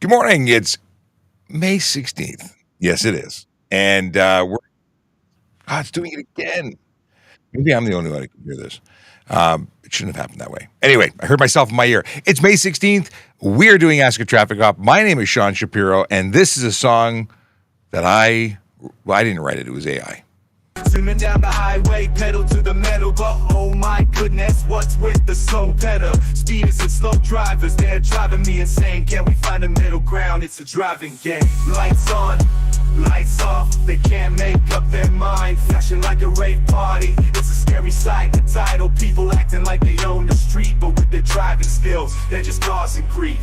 Good morning. It's May 16th. Yes, it is. And it's doing it again. Maybe I'm the only one who can hear this. It shouldn't have happened that way. Anyway, I heard myself in my ear. It's May 16th. We're doing Ask a Traffic Cop. My name is Sean Shapiro, and this is a song that I didn't write it. It was AI. Zooming down the highway, pedal to the metal, but oh my goodness, what's with the slow pedal? Speeders and slow drivers, they're driving me insane. Can we find a middle ground? It's a driving game. Lights on, lights off, they can't make up their mind. Flashing like a rave party, it's a scary sight. The title, people acting like they own the street, but with their driving skills, they're just causing grief.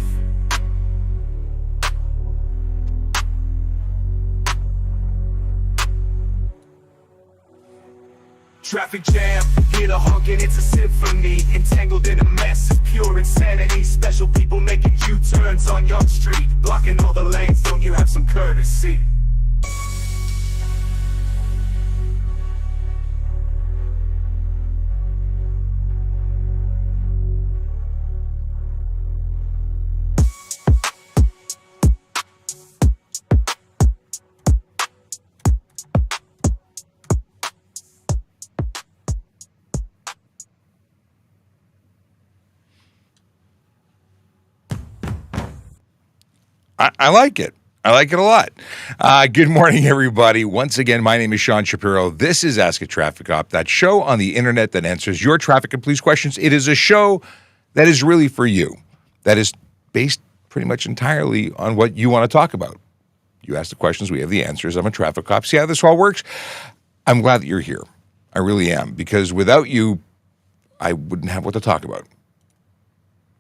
Traffic jam, hear the honking, it's a symphony. Entangled in a mess of pure insanity. Special people making U-turns on your street, blocking all the lanes, don't you have some courtesy? I like it. I like it a lot. Good morning, everybody. Once again, my name is Sean Shapiro. This is Ask a Traffic Cop, that show on the internet that answers your traffic and police questions. It is a show that is really for you, that is based pretty much entirely on what you want to talk about. You ask the questions, we have the answers. I'm a traffic cop. See how this all works? I'm glad that you're here. I really am, because without you, I wouldn't have what to talk about.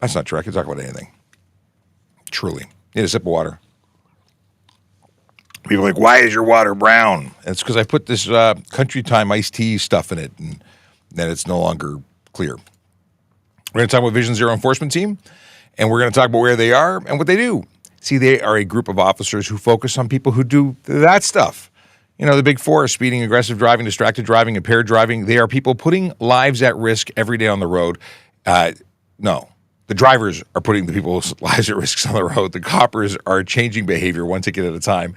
That's not true. I could talk about anything. Truly. Need a sip of water. People are like, why is your water brown? And it's because I put this Country Time iced tea stuff in it, and then it's no longer clear. We're going to talk about Vision Zero Enforcement Team, and we're going to talk about where they are and what they do. See, they are a group of officers who focus on people who do that stuff. You know, the big four: speeding, aggressive driving, distracted driving, impaired driving. They are people putting lives at risk every day on the road. The drivers are putting the people's lives at risk on the road. The coppers are changing behavior one ticket at a time.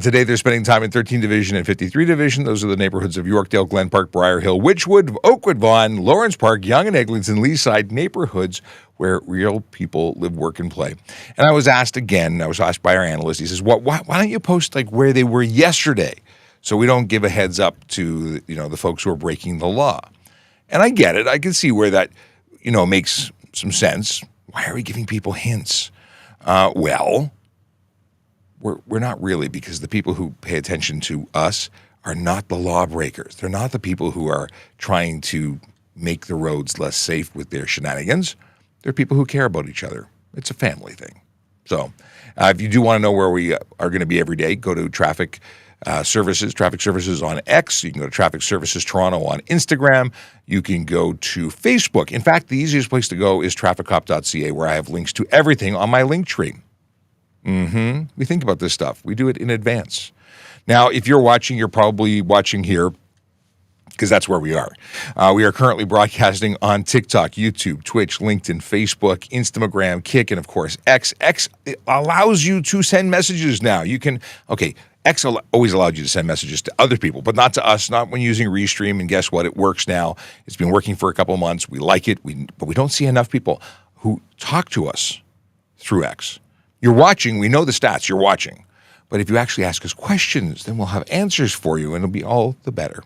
Today, they're spending time in 13 Division and 53 Division. Those are the neighborhoods of Yorkdale, Glen Park, Briar Hill, Witchwood, Oakwood, Vaughan, Lawrence Park, Yonge and Eglinton, Leaside, neighborhoods where real people live, work, and play. And I was asked by our analyst, he says, why don't you post like where they were yesterday so we don't give a heads up to the folks who are breaking the law? And I get it. I can see where that makes some sense. Why are we giving people hints? Well, we're not really, because the people who pay attention to us are not the lawbreakers. They're not the people who are trying to make the roads less safe with their shenanigans. They're people who care about each other. It's a family thing. So if you do want to know where we are going to be every day, go to Traffic Services on X. You can go to Traffic Services Toronto on Instagram. You can go to Facebook. In fact, the easiest place to go is TrafficCop.ca, where I have links to everything on my link tree. We think about this stuff. We do it in advance. Now, if you're watching, you're probably watching here, because that's where we are. We are currently broadcasting on TikTok, YouTube, Twitch, LinkedIn, Facebook, Instagram, Kick, and of course, X. X allows you to send messages now. X always allowed you to send messages to other people, but not to us, not when using Restream. And guess what? It works now. It's been working for a couple of months. We like it, but we don't see enough people who talk to us through X. You're watching. We know the stats. You're watching. But if you actually ask us questions, then we'll have answers for you, and it'll be all the better.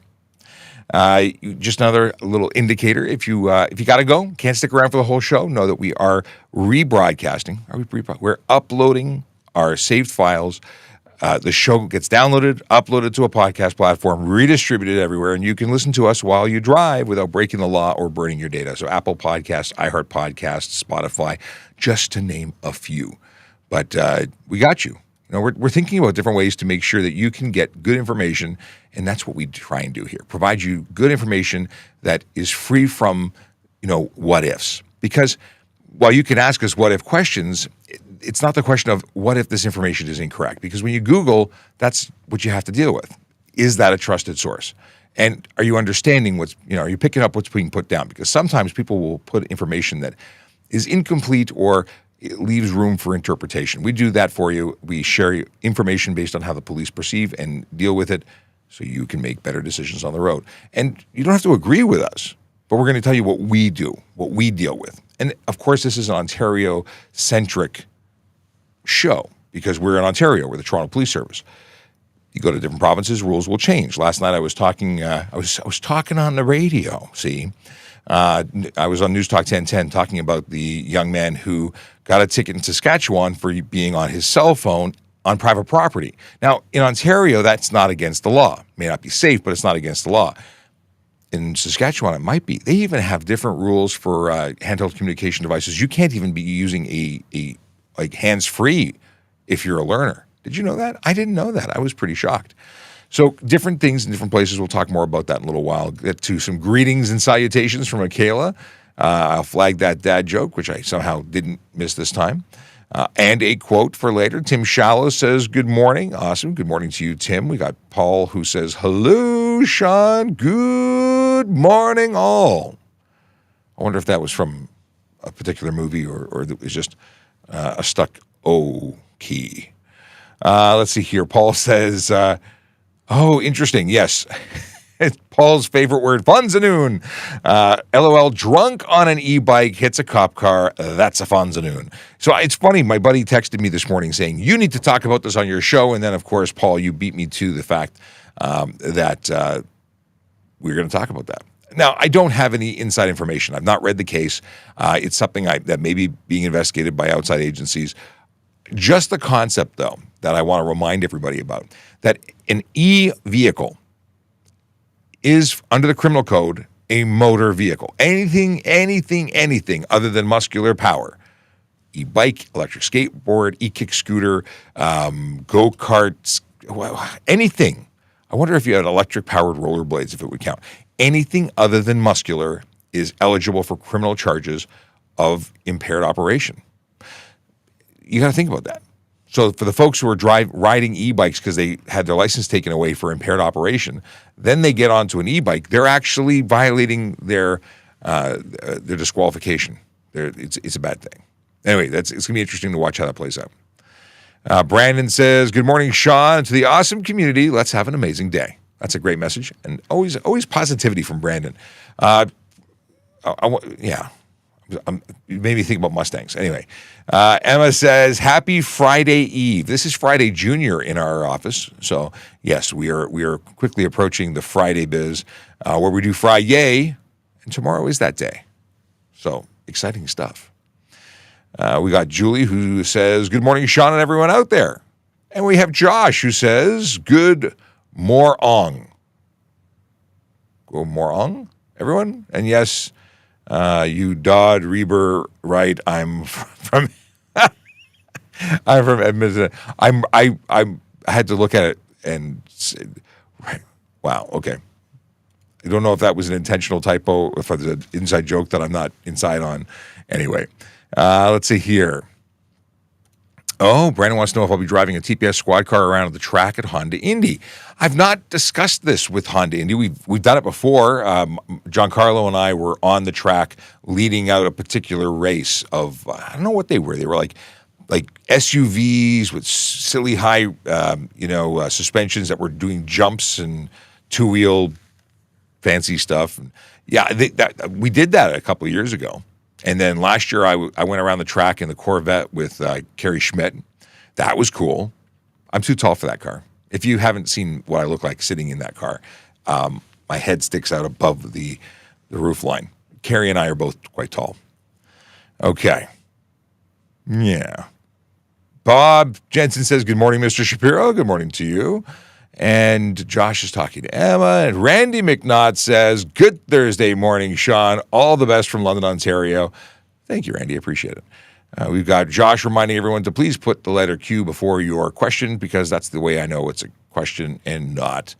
Just another little indicator. If you got to go, can't stick around for the whole show, know that we are rebroadcasting. We're uploading our saved files. The show gets downloaded, uploaded to a podcast platform, redistributed everywhere, and you can listen to us while you drive without breaking the law or burning your data. So Apple Podcasts, iHeart Podcasts, Spotify, just to name a few. But we got you. We're thinking about different ways to make sure that you can get good information, and that's what we try and do here. Provide you good information that is free from, what ifs. Because while you can ask us what if questions, it's not the question of what if this information is incorrect, because when you Google, that's what you have to deal with. Is that a trusted source? And are you understanding are you picking up what's being put down? Because sometimes people will put information that is incomplete or it leaves room for interpretation. We do that for you. We share information based on how the police perceive and deal with it so you can make better decisions on the road. And you don't have to agree with us, but we're going to tell you what we do, what we deal with. And of course, this is an Ontario-centric show because we're in Ontario. We're the Toronto Police Service. You go to different provinces, rules will change. Last night I was talking. I was talking on the radio. See, I was on News Talk 1010 talking about the young man who got a ticket in Saskatchewan for being on his cell phone on private property. Now, in Ontario, that's not against the law. It may not be safe, but it's not against the law. In Saskatchewan, it might be. They even have different rules for handheld communication devices. You can't even be using a like hands-free if you're a learner. Did you know that? I didn't know that. I was pretty shocked. So different things in different places. We'll talk more about that in a little while. Get to some greetings and salutations from Michaela. I'll flag that dad joke, which I somehow didn't miss this time. And a quote for later. Tim Shallow says, good morning. Awesome. Good morning to you, Tim. We got Paul who says, hello, Sean. Good morning, all. I wonder if that was from a particular movie or it was just a stuck O key. Let's see here. Paul says, oh, interesting. Yes. Paul's favorite word, Fonzanoon. LOL, drunk on an e-bike, hits a cop car. That's a Fonzanoon. So it's funny. My buddy texted me this morning saying, you need to talk about this on your show. And then, of course, Paul, you beat me to the fact that we're going to talk about that. Now, I don't have any inside information. I've not read the case. It's something that may be being investigated by outside agencies. Just the concept, though, that I want to remind everybody about, that an e-vehicle is, under the criminal code, a motor vehicle. Anything other than muscular power. E-bike, electric skateboard, e-kick scooter, go-karts, anything. I wonder if you had electric-powered rollerblades, if it would count. Anything other than muscular is eligible for criminal charges of impaired operation. You got to think about that. So for the folks who are riding e-bikes because they had their license taken away for impaired operation, then they get onto an e-bike, they're actually violating their disqualification. It's a bad thing. Anyway, it's going to be interesting to watch how that plays out. Brandon says, good morning, Sean. To the awesome community, let's have an amazing day. That's a great message. And always positivity from Brandon. It made me think about Mustangs. Anyway, Emma says, happy Friday Eve. This is Friday Junior in our office. So, yes, we are quickly approaching the Friday biz where we do Friday, and tomorrow is that day. So, exciting stuff. We got Julie who says, good morning, Sean and everyone out there. And we have Josh who says, good morong. Go morong, everyone? And yes, you Dodd Reber, right? I'm from I'm from Edmonton. I had to look at it and say, right, wow, okay. I don't know if that was an intentional typo, if it's an inside joke that I'm not inside on. Anyway, let's see here. Oh, Brandon wants to know if I'll be driving a TPS squad car around the track at Honda Indy. I've not discussed this with Honda Indy. We've done it before. Giancarlo and I were on the track leading out a particular race of, I don't know what they were. They were like SUVs with silly high, suspensions that were doing jumps and two-wheel fancy stuff. And yeah, we did that a couple of years ago. And then last year, I went around the track in the Corvette with Carrie Schmidt. That was cool. I'm too tall for that car. If you haven't seen what I look like sitting in that car, my head sticks out above the roof line. Carrie and I are both quite tall. Okay. Yeah. Bob Jensen says, good morning, Mr. Shapiro. Good morning to you. And Josh is talking to Emma. And Randy McNaught says, good Thursday morning, Sean. All the best from London, Ontario. Thank you, Randy. Appreciate it. We've got Josh reminding everyone to please put the letter Q before your question because that's the way I know it's a question and not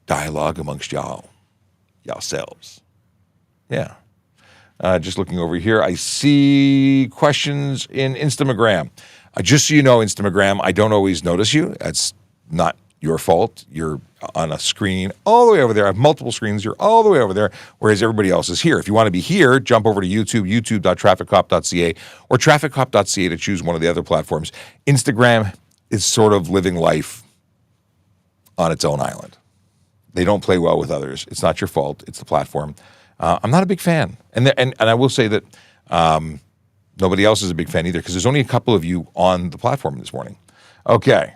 dialogue amongst yourselves. Yeah. Just looking over here, I see questions in Instagram. Just so you know, Instagram, I don't always notice you. That's not your fault. You're on a screen all the way over there. I have multiple screens. You're all the way over there, whereas everybody else is here. If you want to be here, jump over to YouTube, youtube.trafficcop.ca or trafficcop.ca to choose one of the other platforms. Instagram is sort of living life on its own island. They don't play well with others. It's not your fault. It's the platform. I'm not a big fan. And I will say that nobody else is a big fan either because there's only a couple of you on the platform this morning. Okay.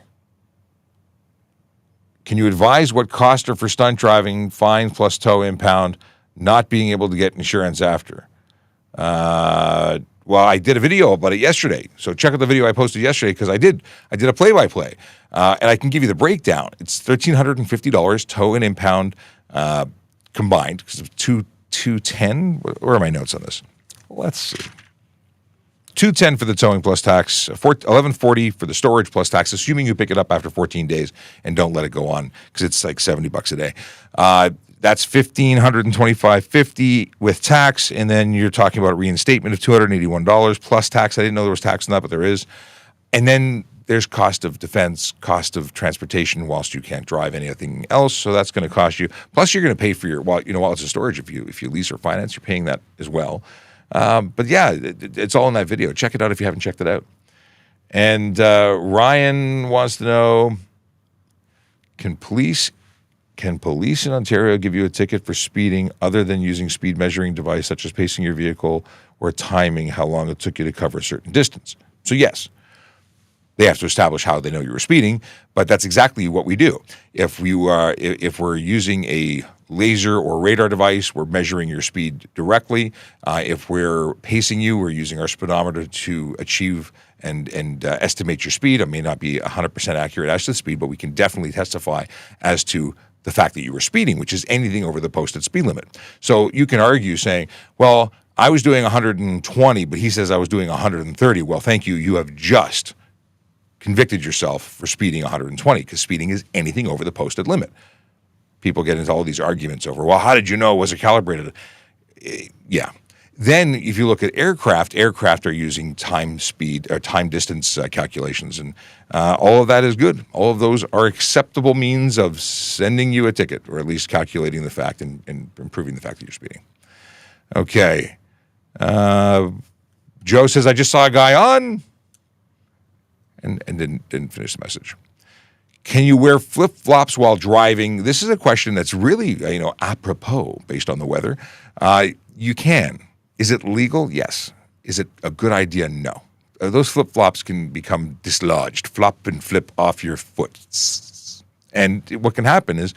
Can you advise what costs are for stunt driving, fines plus tow impound, not being able to get insurance after? Well, I did a video about it yesterday. So check out the video I posted yesterday because I did a play-by-play. And I can give you the breakdown. It's $1,350 tow and impound combined because of 210. Where are my notes on this? Let's see. $210 for the towing plus tax, $1140 for the storage plus tax, assuming you pick it up after 14 days and don't let it go on because it's like $70 a day. That's $1,525.50 with tax, and then you're talking about a reinstatement of $281 plus tax. I didn't know there was tax on that, but there is. And then there's cost of defense, cost of transportation whilst you can't drive anything else, so that's going to cost you. Plus, you're going to pay for your while it's a storage. If you lease or finance, you're paying that as well. But yeah, it's all in that video. Check it out if you haven't checked it out. And Ryan wants to know, can police in Ontario give you a ticket for speeding other than using speed measuring device such as pacing your vehicle or timing how long it took you to cover a certain distance? So yes, they have to establish how they know you were speeding, but that's exactly what we do. If we're using a laser or radar device, we're measuring your speed directly. If we're pacing you, we're using our speedometer to achieve and estimate your speed. It may not be 100% accurate as to the speed, but we can definitely testify as to the fact that you were speeding, which is anything over the posted speed limit. So you can argue saying, well, I was doing 120, but he says I was doing 130. Well, thank you. You have just convicted yourself for speeding 120 because speeding is anything over the posted limit. People get into all these arguments over, well, how did you know? Was it calibrated? Yeah. Then if you look at aircraft are using time distance calculations, and all of that is good. All of those are acceptable means of sending you a ticket, or at least calculating the fact and improving the fact that you're speeding. Okay. Joe says, I just saw a guy on, and didn't finish the message. Can you wear flip-flops while driving? This is a question that's really, apropos based on the weather. You can. Is it legal? Yes. Is it a good idea? No. Those flip-flops can become dislodged, flop and flip off your foot. And what can happen is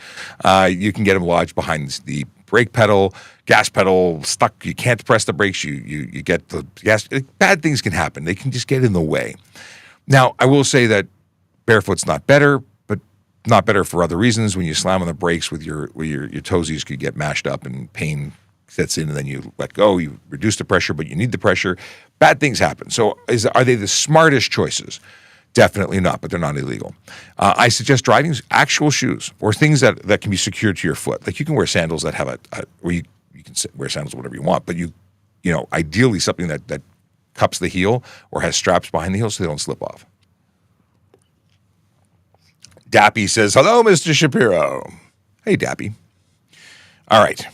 you can get them lodged behind the brake pedal, gas pedal, stuck. You can't press the brakes. You get the gas. Bad things can happen. They can just get in the way. Now, I will say that barefoot's not better, but not better for other reasons. When you slam on the brakes with your toesies could get mashed up and pain sets in, and then you let go. You reduce the pressure, but you need the pressure. Bad things happen. So are they the smartest choices? Definitely not, but they're not illegal. I suggest driving actual shoes or things that can be secured to your foot. Like you can wear sandals that have or you can wear sandals whatever you want, but ideally something that cups the heel or has straps behind the heel so they don't slip off. Dappy says, hello, Mr. Shapiro. Hey, Dappy. All right.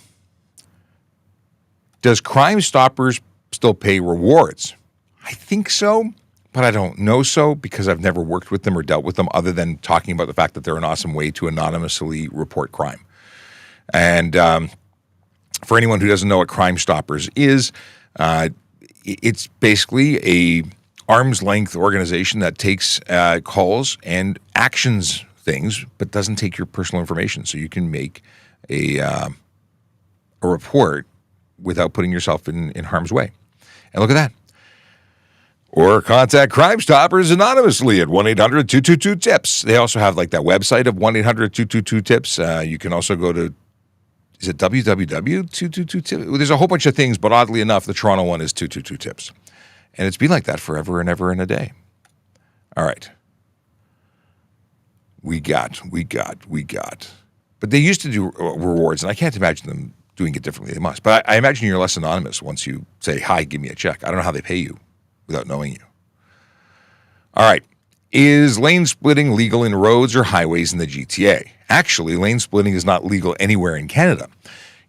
Does Crime Stoppers still pay rewards? I think so, but I don't know so because I've never worked with them or dealt with them other than talking about the fact that they're an awesome way to anonymously report crime. And for anyone who doesn't know what Crime Stoppers is, it's basically a arm's length organization that takes calls and actions things, but doesn't take your personal information. So you can make a report without putting yourself in harm's way. And look at that. Or contact Crime Stoppers anonymously at 1-800-222-TIPS. They also have like that website of 1-800-222-TIPS. You can also go to, is it www.222-TIPS? There's a whole bunch of things, but oddly enough, the Toronto one is 222-TIPS. And it's been like that forever and ever and a day. All right. We got. But they used to do rewards, and I can't imagine them doing it differently. They must. But I imagine you're less anonymous once you say, hi, give me a check. I don't know how they pay you without knowing you. All right. Is lane splitting legal in roads or highways in the GTA? Actually, lane splitting is not legal anywhere in Canada.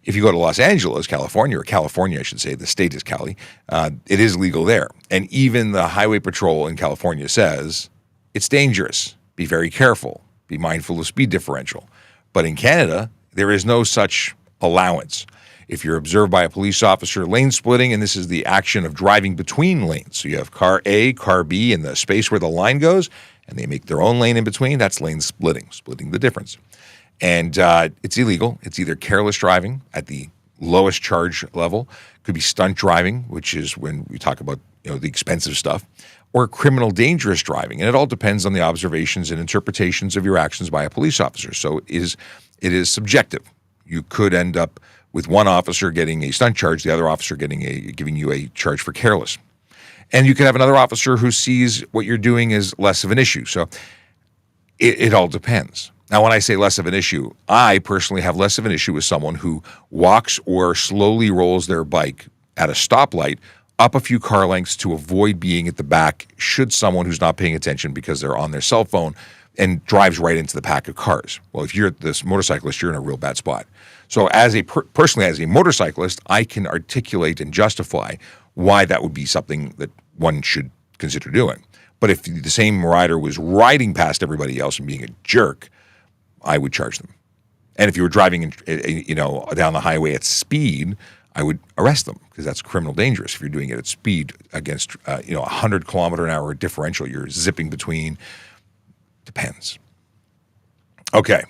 If you go to Los Angeles, California, or California, I should say, the state is Cali, it is legal there. And even the Highway Patrol in California says it's dangerous. Be very careful. Be mindful of speed differential. But in Canada, there is no such allowance. If you're observed by a police officer lane splitting, and this is the action of driving between lanes, so you have car A, car B, and the space where the line goes, and they make their own lane in between, that's lane splitting, splitting the difference. And it's illegal. It's either careless driving at the lowest charge level, could be stunt driving, which is when we talk about the expensive stuff, or criminal dangerous driving. And it all depends on the observations and interpretations of your actions by a police officer. So it is subjective. You could end up with one officer getting a stunt charge, the other officer giving you a charge for careless. And you can have another officer who sees what you're doing as less of an issue. So it all depends. Now, when I say less of an issue, I personally have less of an issue with someone who walks or slowly rolls their bike at a stoplight up a few car lengths to avoid being at the back should someone who's not paying attention because they're on their cell phone and drives right into the pack of cars. Well, if you're this motorcyclist, you're in a real bad spot. So personally, as a motorcyclist, I can articulate and justify why that would be something that one should consider doing. But if the same rider was riding past everybody else and being a jerk, I would charge them. And if you were driving, down the highway at speed, I would arrest them because that's criminal dangerous. If you're doing it at speed against, 100-kilometer-an-hour differential, you're zipping between. Depends. Okay.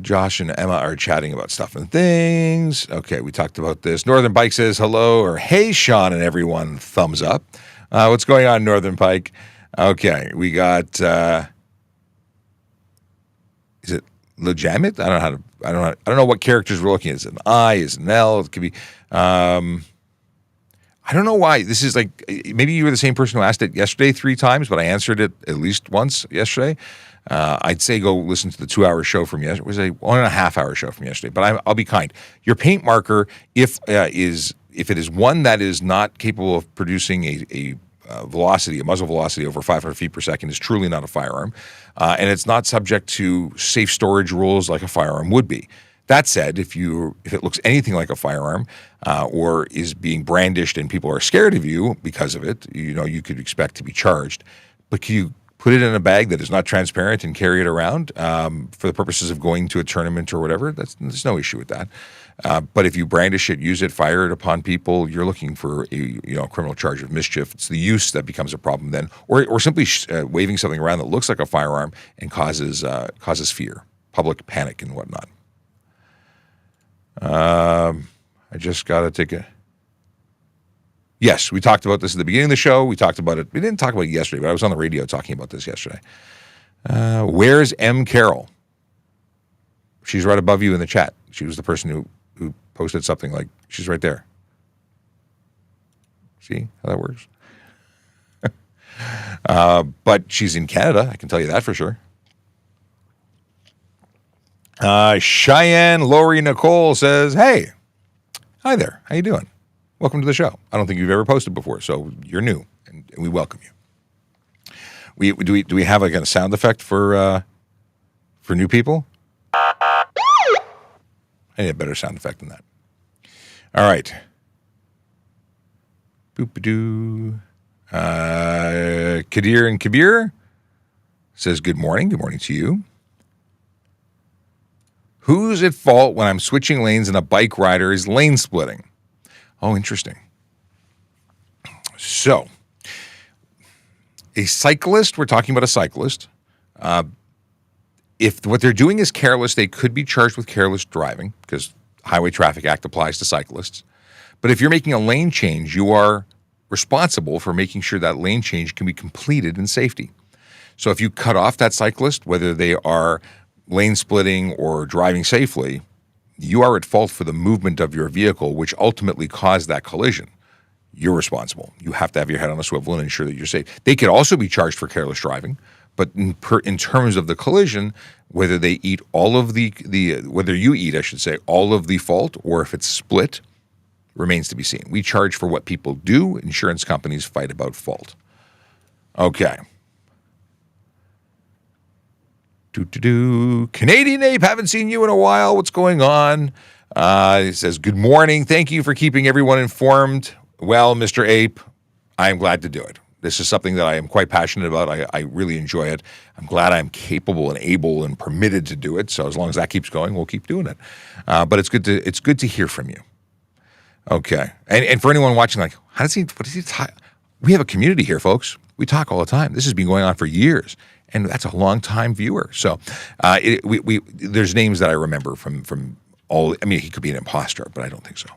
Josh and Emma are chatting about stuff and things. Okay, we talked about this. Northern Pike says hello or hey, Sean and everyone. Thumbs up. What's going on, Northern Pike? Okay, we got. Is it legitimate? I don't know what characters we're looking at. Is it an I? Is it an L? It could be. I don't know why. This is like, maybe you were the same person who asked it yesterday 3 times, but I answered it at least once yesterday. I'd say go listen to the 2-hour show from yesterday. It was a 1.5-hour show from yesterday, but I'll be kind. Your paint marker, if it is one that is not capable of producing a muzzle velocity over 500 feet per second, is truly not a firearm. And it's not subject to safe storage rules like a firearm would be. That said, if it looks anything like a firearm or is being brandished and people are scared of you because of it, you could expect to be charged. But can you put it in a bag that is not transparent and carry it around for the purposes of going to a tournament or whatever? There's no issue with that. But if you brandish it, use it, fire it upon people, you're looking for a criminal charge of mischief. It's the use that becomes a problem then, or simply waving something around that looks like a firearm and causes fear, public panic, and whatnot. I just got to take a. Yes, we talked about this at the beginning of the show. We talked about it. We didn't talk about it yesterday, but I was on the radio talking about this yesterday. Where's M. Carroll? She's right above you in the chat. She was the person who posted something like, she's right there. See how that works? But she's in Canada, I can tell you that for sure. Cheyenne Lori Nicole says, hey, hi there. How you doing? Welcome to the show. I don't think you've ever posted before, so you're new, and we welcome you. Do we have like a sound effect for new people? I need a better sound effect than that. All right. Boop-a-doo. Kadir and Kabir says, good morning. Good morning to you. Who's at fault when I'm switching lanes and a bike rider is lane splitting? Oh, interesting. So, a cyclist, we're talking about a cyclist. If what they're doing is careless, they could be charged with careless driving because Highway Traffic Act applies to cyclists. But if you're making a lane change, you are responsible for making sure that lane change can be completed in safety. So if you cut off that cyclist, whether they are lane splitting or driving safely, you are at fault for the movement of your vehicle, which ultimately caused that collision. You're responsible. You have to have your head on a swivel and ensure that you're safe. They could also be charged for careless driving, but in terms of the collision, whether they eat all of whether you eat, I should say, all of the fault, or if it's split, remains to be seen. We charge for what people do. Insurance companies fight about fault. Okay. Canadian Ape, haven't seen you in a while. What's going on? He says, good morning. Thank you for keeping everyone informed. Well, Mr. Ape, I am glad to do it. This is something that I am quite passionate about. I really enjoy it. I'm glad I'm capable and able and permitted to do it. So as long as that keeps going, we'll keep doing it. But it's good to hear from you. Okay. And for anyone watching, like, what does he talk? We have a community here, folks. We talk all the time. This has been going on for years. And that's a long-time viewer. So there's names that I remember from all. I mean, he could be an imposter, but I don't think so.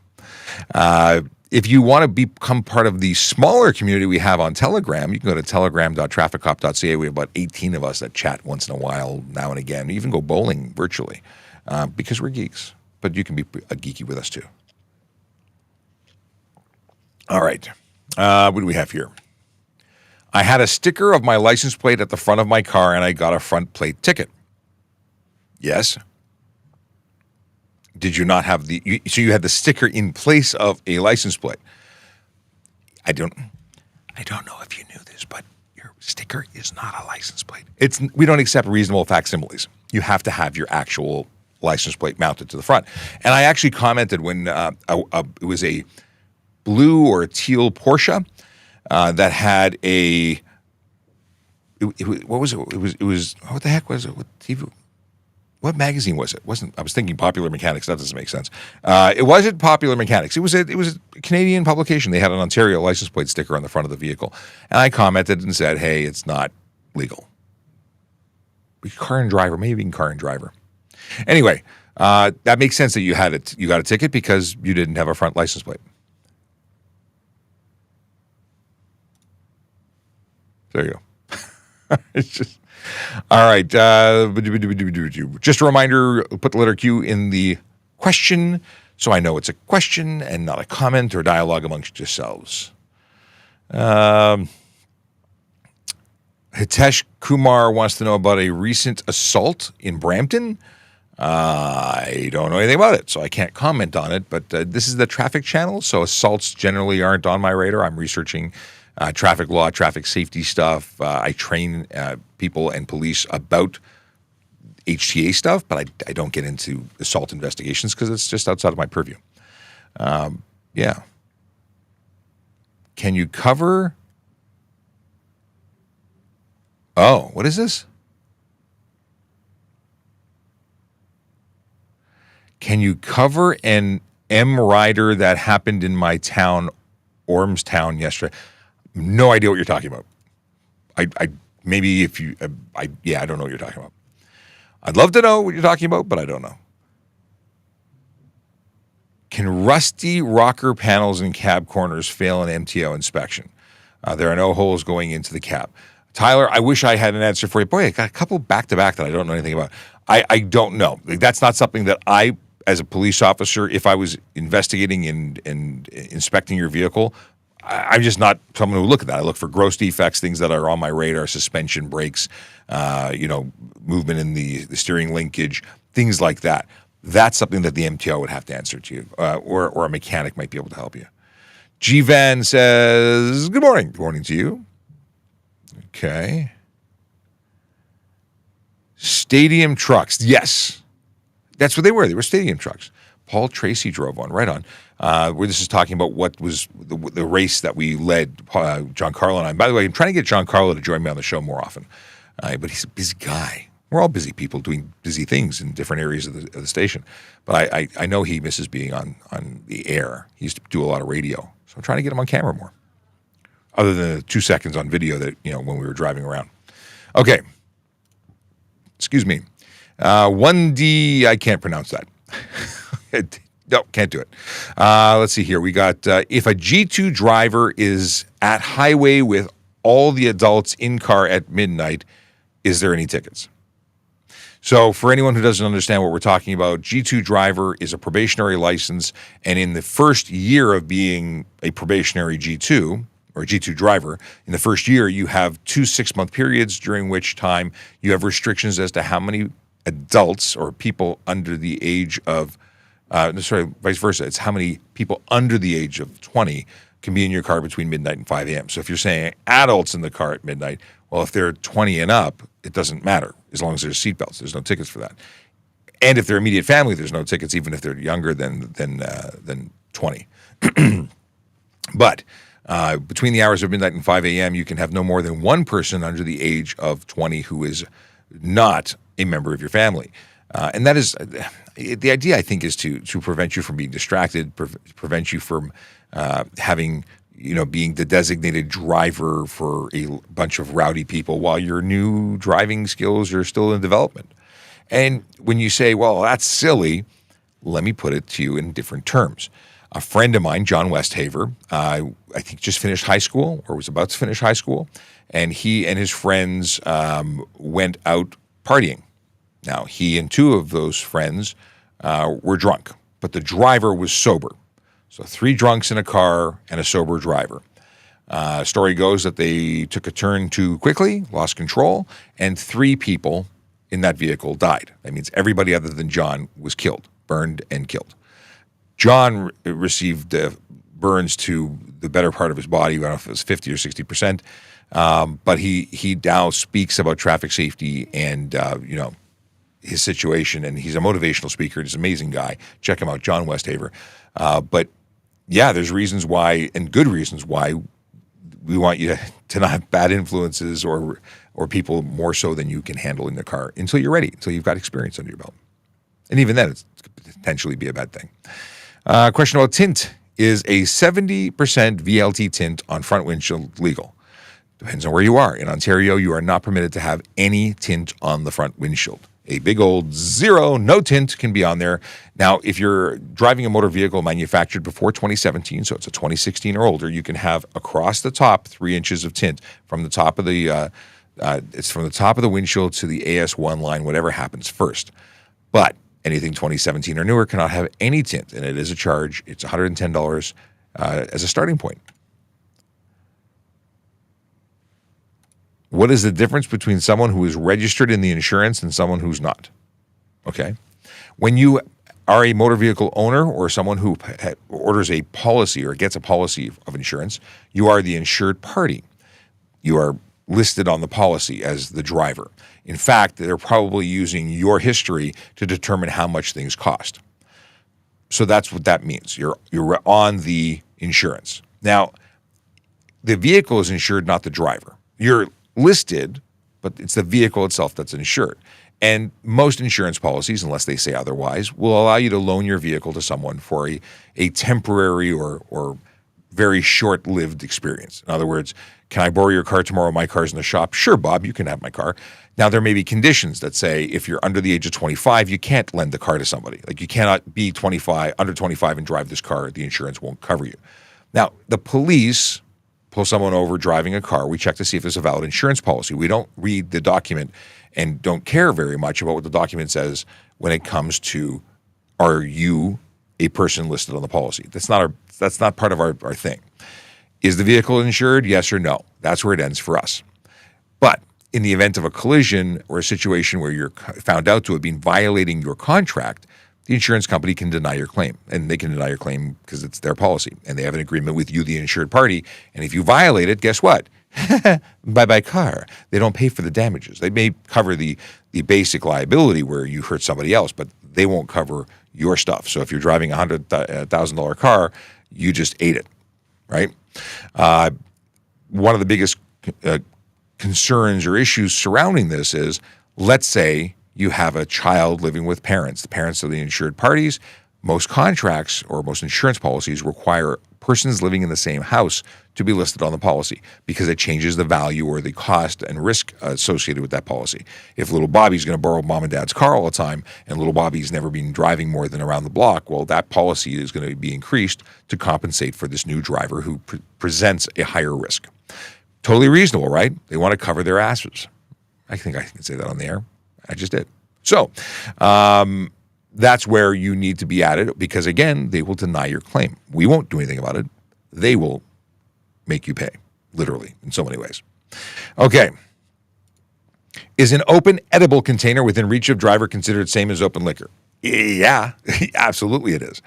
If you want to become part of the smaller community we have on Telegram, you can go to telegram.TrafficCop.ca. We have about 18 of us that chat once in a while, now and again. We even go bowling virtually because we're geeks. But you can be a geeky with us too. All right. What do we have here? I had a sticker of my license plate at the front of my car, and I got a front plate ticket. Yes. Did you not have so you had the sticker in place of a license plate? I don't know if you knew this, but your sticker is not a license plate. We don't accept reasonable facsimiles. You have to have your actual license plate mounted to the front. And I actually commented when it was a blue or a teal Porsche that had what was it? It was what the heck was it? What magazine was it? I was thinking Popular Mechanics. That doesn't make sense. It wasn't Popular Mechanics. It was a Canadian publication. They had an Ontario license plate sticker on the front of the vehicle, and I commented and said, "Hey, it's not legal." Car and driver, maybe even car and driver. Anyway, that makes sense that you had it. You got a ticket because you didn't have a front license plate. There you go. It's just all right. Just a reminder: put the letter Q in the question, so I know it's a question and not a comment or dialogue amongst yourselves. Hitesh Kumar wants to know about a recent assault in Brampton. I don't know anything about it, so I can't comment on it. But this is the traffic channel, so assaults generally aren't on my radar. I'm researching traffic law, traffic safety stuff. I train people and police about HTA stuff, but I don't get into assault investigations because it's just outside of my purview. Yeah. Can you cover... Oh, what is this? Can you cover an M rider that happened in my town, Ormstown, yesterday? No idea what you're talking about. I maybe if you, I don't know what you're talking about. I'd love to know what you're talking about, but I don't know. Can rusty rocker panels in cab corners fail an MTO inspection? There are no holes going into the cab. Tyler, I wish I had an answer for you. Boy, I got a couple back-to-back that I don't know anything about. I don't know. That's not something that I, as a police officer, if I was investigating and inspecting your vehicle, I'm just not someone who look at that. I look for gross defects, things that are on my radar, suspension, brakes, movement in the steering linkage, things like that. That's something that the MTO would have to answer to you, or a mechanic might be able to help you. G-Van says, good morning. Good morning to you. Okay. Stadium trucks. Yes. That's what they were. They were stadium trucks. Paul Tracy drove one, right on. Where this is talking about what was the race that we led, John Carlo and I. By the way, I'm trying to get John Carlo to join me on the show more often. But he's a busy guy. We're all busy people doing busy things in different areas of the station. But I know he misses being on the air. He used to do a lot of radio. So I'm trying to get him on camera more. Other than the 2 seconds on video that, when we were driving around. Okay. Excuse me. 1D, I can't pronounce that. No, can't do it. Let's see here. We got, if a G2 driver is at highway with all the adults in car at midnight, is there any tickets? So for anyone who doesn't understand what we're talking about, G2 driver is a probationary license, and in the first year of being a probationary G2, or a G2 driver, in the first year, you have 2 6-month periods during which time you have restrictions as to how many adults or people under the age of, vice versa. It's how many people under the age of 20 can be in your car between midnight and 5 a.m. So if you're saying adults in the car at midnight, well, if they're 20 and up, it doesn't matter as long as there's seatbelts. There's no tickets for that. And if they're immediate family, there's no tickets, even if they're younger than 20. But between the hours of midnight and 5 a.m., you can have no more than one person under the age of 20 who is not a member of your family. And that is the idea, I think, is to prevent you from being distracted, prevent you from having, being the designated driver for a bunch of rowdy people while your new driving skills are still in development. And when you say, well, that's silly, let me put it to you in different terms. A friend of mine, John Westhaver, I think just finished high school or was about to finish high school, and he and his friends went out partying. Now, he and two of those friends were drunk, but the driver was sober. So 3 drunks in a car and a sober driver. Story goes that they took a turn too quickly, lost control, and 3 people in that vehicle died. That means everybody other than John was killed, burned and killed. John received burns to the better part of his body. I don't know if it was 50 or 60%, but he now speaks about traffic safety and his situation, and he's a motivational speaker. He's an amazing guy. Check him out, John Westhaver. But yeah, there's reasons why, and good reasons why, we want you to not have bad influences or people more so than you can handle in the car until you're ready, until you've got experience under your belt. And even then, it could potentially be a bad thing. Question about tint. Is a 70% VLT tint on front windshield legal? Depends on where you are. In Ontario, you are not permitted to have any tint on the front windshield. A big old 0, no tint can be on there. Now, if you're driving a motor vehicle manufactured before 2017, so it's a 2016 or older, you can have across the top 3 inches of tint from the top of the it's from the top of the windshield to the AS1 line, whatever happens first. But anything 2017 or newer cannot have any tint, and it is a charge. It's $110 as a starting point. What is the difference between someone who is registered in the insurance and someone who's not? Okay. When you are a motor vehicle owner or someone who orders a policy or gets a policy of insurance, you are the insured party. You are listed on the policy as the driver. In fact, they're probably using your history to determine how much things cost. So that's what that means. You're on the insurance. Now, the vehicle is insured, not the driver. You're listed, but it's the vehicle itself that's insured. And most insurance policies, unless they say otherwise, will allow you to loan your vehicle to someone for a temporary or very short-lived experience. In other words, can I borrow your car tomorrow? My car's in the shop. Sure, Bob, you can have my car. Now, there may be conditions that say if you're under the age of 25, you can't lend the car to somebody. Like you cannot be under 25 and drive this car. The insurance won't cover you. Now, the police pull someone over driving a car. We check to see if there's a valid insurance policy. We don't read the document and don't care very much about what the document says when it comes to, are you a person listed on the policy? That's not part of our thing. Is the vehicle insured? Yes or no? That's where it ends for us. But in the event of a collision or a situation where you're found out to have been violating your contract, the insurance company can deny your claim. And they can deny your claim because it's their policy. And they have an agreement with you, the insured party. And if you violate it, guess what? Bye-bye car. They don't pay for the damages. They may cover the basic liability where you hurt somebody else, but they won't cover your stuff. So if you're driving a $100,000 car, you just ate it, right? One of the biggest concerns or issues surrounding this is, let's say you have a child living with parents. The parents are the insured parties. Most contracts or most insurance policies require persons living in the same house to be listed on the policy because it changes the value or the cost and risk associated with that policy. If little Bobby's going to borrow mom and dad's car all the time and little Bobby's never been driving more than around the block, well, that policy is going to be increased to compensate for this new driver who presents a higher risk. Totally reasonable, right? They want to cover their asses. I think I can say that on the air. I just did. So that's where you need to be at it because, again, they will deny your claim. We won't do anything about it. They will make you pay, literally, in so many ways. Okay. Is an open edible container within reach of driver considered same as open liquor? Yeah, absolutely it is.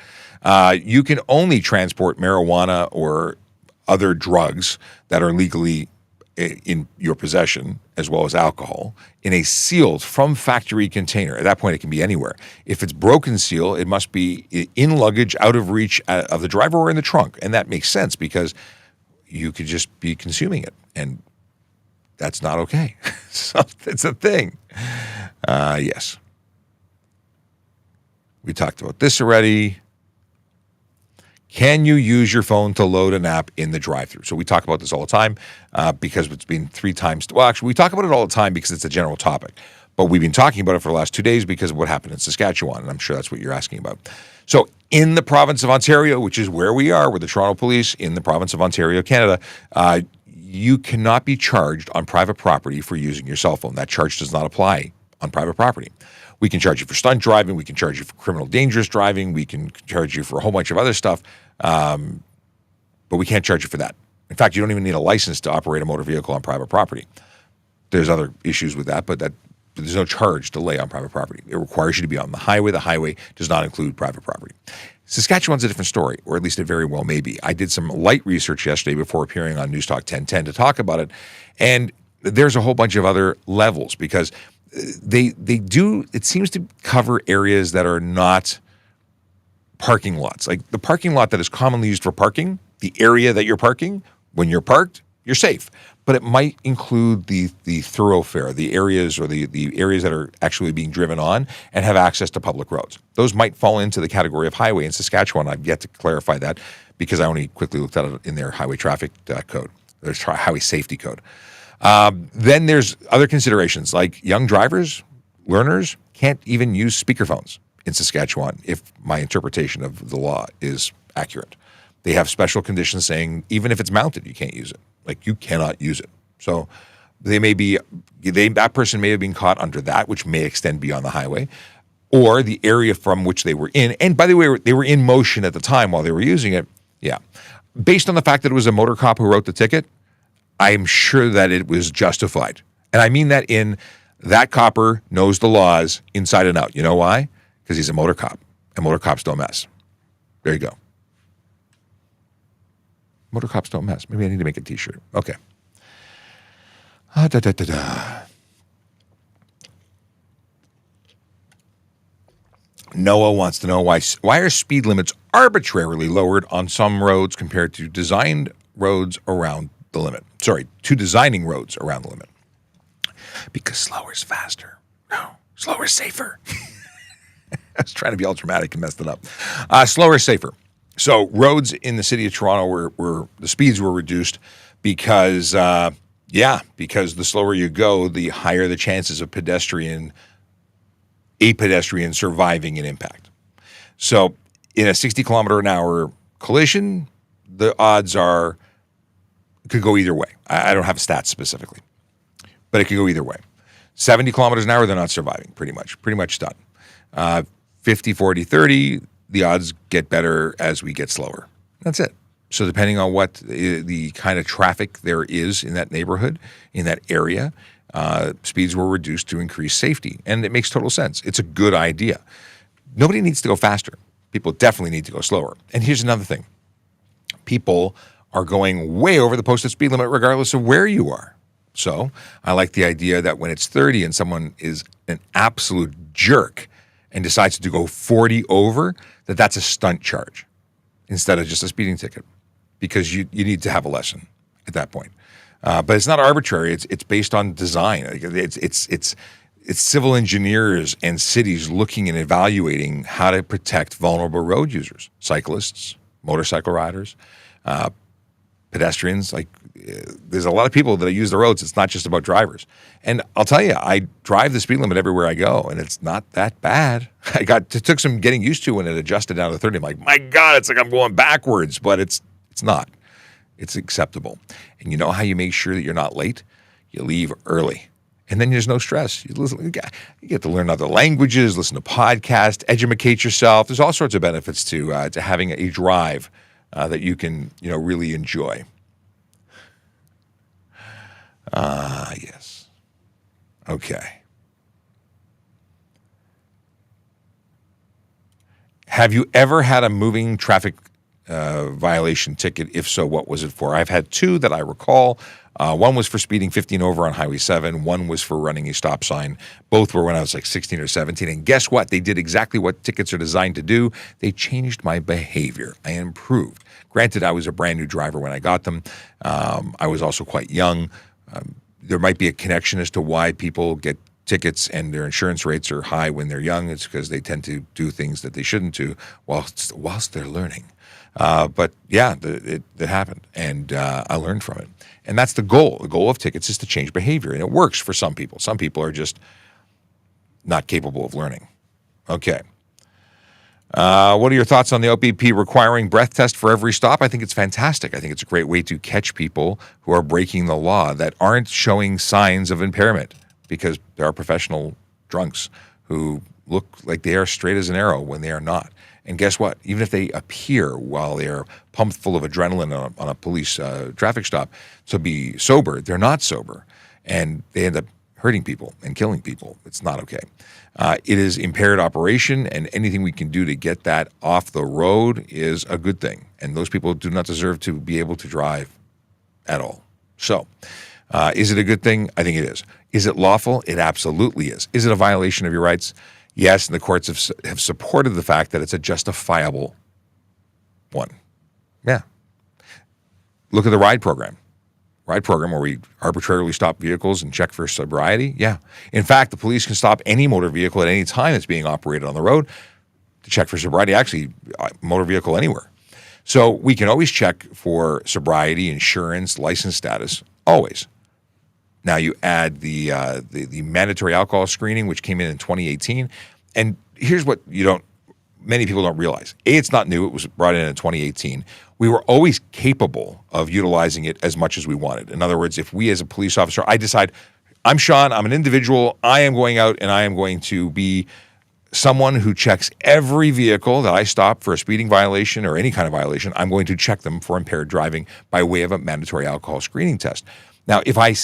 You can only transport marijuana or other drugs that are legally in your possession, as well as alcohol, in a sealed from factory container. At that point, it can be anywhere. If it's broken seal, it must be in luggage, out of reach of the driver, or in the trunk. And that makes sense because you could just be consuming it, and that's not okay. So it's a thing. Yes. We talked about this already. Can you use your phone to load an app in the drive-thru? So we talk about this all the time because it's been 3 times. Well, actually, we talk about it all the time because it's a general topic. But we've been talking about it for the last 2 days because of what happened in Saskatchewan, and I'm sure that's what you're asking about. So in the province of Ontario, which is where we are with the Toronto Police in the province of Ontario, Canada, you cannot be charged on private property for using your cell phone. That charge does not apply on private property. We can charge you for stunt driving. We can charge you for criminal dangerous driving. We can charge you for a whole bunch of other stuff, but we can't charge you for that. In fact, you don't even need a license to operate a motor vehicle on private property. There's other issues with that, but there's no charge to lay on private property. It requires you to be on the highway. The highway does not include private property. Saskatchewan's a different story, or at least it very well may be. I did some light research yesterday before appearing on News Talk 1010 to talk about it, and there's a whole bunch of other levels because they do, it seems to cover areas that are not parking lots. Like the parking lot that is commonly used for parking, the area that you're parking, when you're parked, you're safe. But it might include the thoroughfare, the areas or the areas that are actually being driven on and have access to public roads. Those might fall into the category of highway. In Saskatchewan, I've yet to clarify that because I only quickly looked at it in their highway traffic code, their highway safety code. Then there's other considerations like young drivers, learners can't even use speakerphones in Saskatchewan if my interpretation of the law is accurate. They have special conditions saying even if it's mounted, you can't use it. Like you cannot use it. So that person may have been caught under that, which may extend beyond the highway, or the area from which they were in. And by the way, they were in motion at the time while they were using it. Yeah. Based on the fact that it was a motor cop who wrote the ticket, I'm sure that it was justified. And I mean that in that copper knows the laws inside and out. You know why? Because he's a motor cop, and motor cops don't mess. There you go. Motor cops don't mess. Maybe I need to make a t-shirt. Okay. Noah wants to know why are speed limits arbitrarily lowered on some roads compared to designed roads around the limit. Sorry, to designing roads around the limit. Because slower is faster. No, slower is safer. I was trying to be all dramatic and messed it up. Slower is safer. So roads in the city of Toronto were the speeds were reduced because because the slower you go, the higher the chances of a pedestrian surviving an impact. So in a 60 kilometer an hour collision, the odds could go either way. I don't have stats specifically, but it could go either way. 70 kilometers an hour, they're not surviving, pretty much done. 50, 40, 30, the odds get better as we get slower. That's it. So depending on what the kind of traffic there is in that neighborhood, in that area, speeds were reduced to increase safety. And it makes total sense. It's a good idea. Nobody needs to go faster. People definitely need to go slower. And here's another thing. People are going way over the posted speed limit regardless of where you are. So I like the idea that when it's 30 and someone is an absolute jerk and decides to go 40 over, that's a stunt charge instead of just a speeding ticket because you need to have a lesson at that point. But it's not arbitrary. It's based on design. It's civil engineers and cities looking and evaluating how to protect vulnerable road users, cyclists, motorcycle riders, pedestrians. Like there's a lot of people that use the roads. It's not just about drivers. And I'll tell you, I drive the speed limit everywhere I go, and it's not that bad. It took some getting used to when it adjusted down to 30. I'm like, my God, it's like I'm going backwards, but it's not. It's acceptable. And you know how you make sure that you're not late? You leave early. And then there's no stress. You get to learn other languages, listen to podcasts, educate yourself. There's all sorts of benefits to having a drive that you can really enjoy. Yes. Okay. Have you ever had a moving traffic violation ticket? If so, what was it for? I've had two that I recall. One was for speeding 15 over on Highway 7. One was for running a stop sign. Both were when I was like 16 or 17. And guess what? They did exactly what tickets are designed to do. They changed my behavior. I improved. Granted, I was a brand new driver when I got them. I was also quite young. There might be a connection as to why people get tickets and their insurance rates are high when they're young. It's because they tend to do things that they shouldn't do whilst they're learning. But yeah, it happened, and I learned from it. And that's the goal. The goal of tickets is to change behavior, and it works for some people. Some people are just not capable of learning. Okay. What are your thoughts on the OPP requiring breath test for every stop? I think it's fantastic. I think it's a great way to catch people who are breaking the law that aren't showing signs of impairment, because there are professional drunks who look like they are straight as an arrow when they are not. And guess what? Even if they appear while they're pumped full of adrenaline on a police traffic stop to be sober, they're not sober. And they end up hurting people and killing people. It's not okay. It is impaired operation, and anything we can do to get that off the road is a good thing. And those people do not deserve to be able to drive at all. So, is it a good thing? I think it is. Is it lawful? It absolutely is. Is it a violation of your rights? Yes, and the courts have supported the fact that it's a justifiable one. Yeah. Look at the RIDE program. RIDE program where we arbitrarily stop vehicles and check for sobriety. Yeah. In fact, the police can stop any motor vehicle at any time that's being operated on the road to check for sobriety. Actually, motor vehicle anywhere. So we can always check for sobriety, insurance, license status, always. Now you add the mandatory alcohol screening, which came in 2018, and here's what many people don't realize. A, it's not new. It was brought in 2018. We were always capable of utilizing it as much as we wanted. In other words, if we as a police officer, I decide, I'm Sean, I'm an individual, I am going out and I am going to be someone who checks every vehicle that I stop for a speeding violation or any kind of violation, I'm going to check them for impaired driving by way of a mandatory alcohol screening test. Now, if I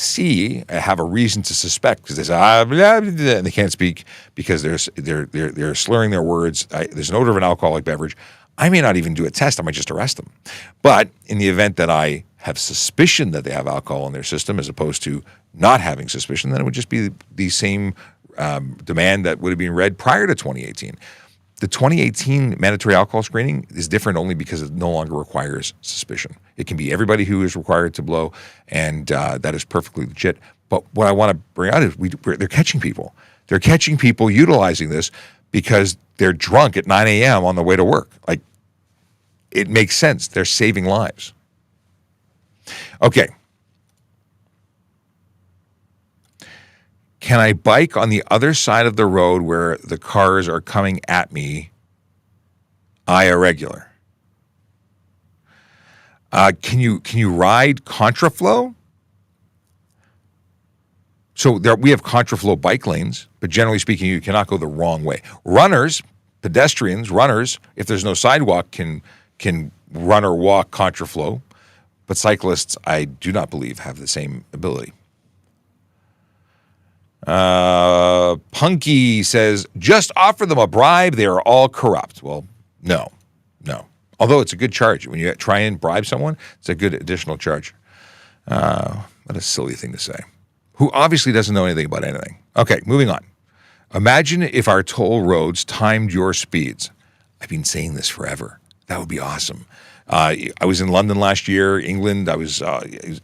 have a reason to suspect, because they say, blah, blah, blah, and they can't speak because they're slurring their words, there's an odor of an alcoholic beverage, I may not even do a test. I might just arrest them. But in the event that I have suspicion that they have alcohol in their system as opposed to not having suspicion, then it would just be the same demand that would have been read prior to 2018. The 2018 mandatory alcohol screening is different only because it no longer requires suspicion. It can be everybody who is required to blow, and that is perfectly legit. But what I want to bring out is they're catching people. They're catching people utilizing this because they're drunk at 9 a.m. on the way to work. Like, it makes sense. They're saving lives. Okay. Can I bike on the other side of the road where the cars are coming at me? I irregular. Can you ride contraflow? So we have contraflow bike lanes, but generally speaking, you cannot go the wrong way. Pedestrians, if there's no sidewalk, can run or walk contraflow, but cyclists, I do not believe, have the same ability. Punky says, just offer them a bribe. They are all corrupt. Well, no. Although it's a good charge. When you try and bribe someone, it's a good additional charge. What a silly thing to say. Who obviously doesn't know anything about anything. Okay, moving on. Imagine if our toll roads timed your speeds. I've been saying this forever. That would be awesome. I was in London last year, England. I was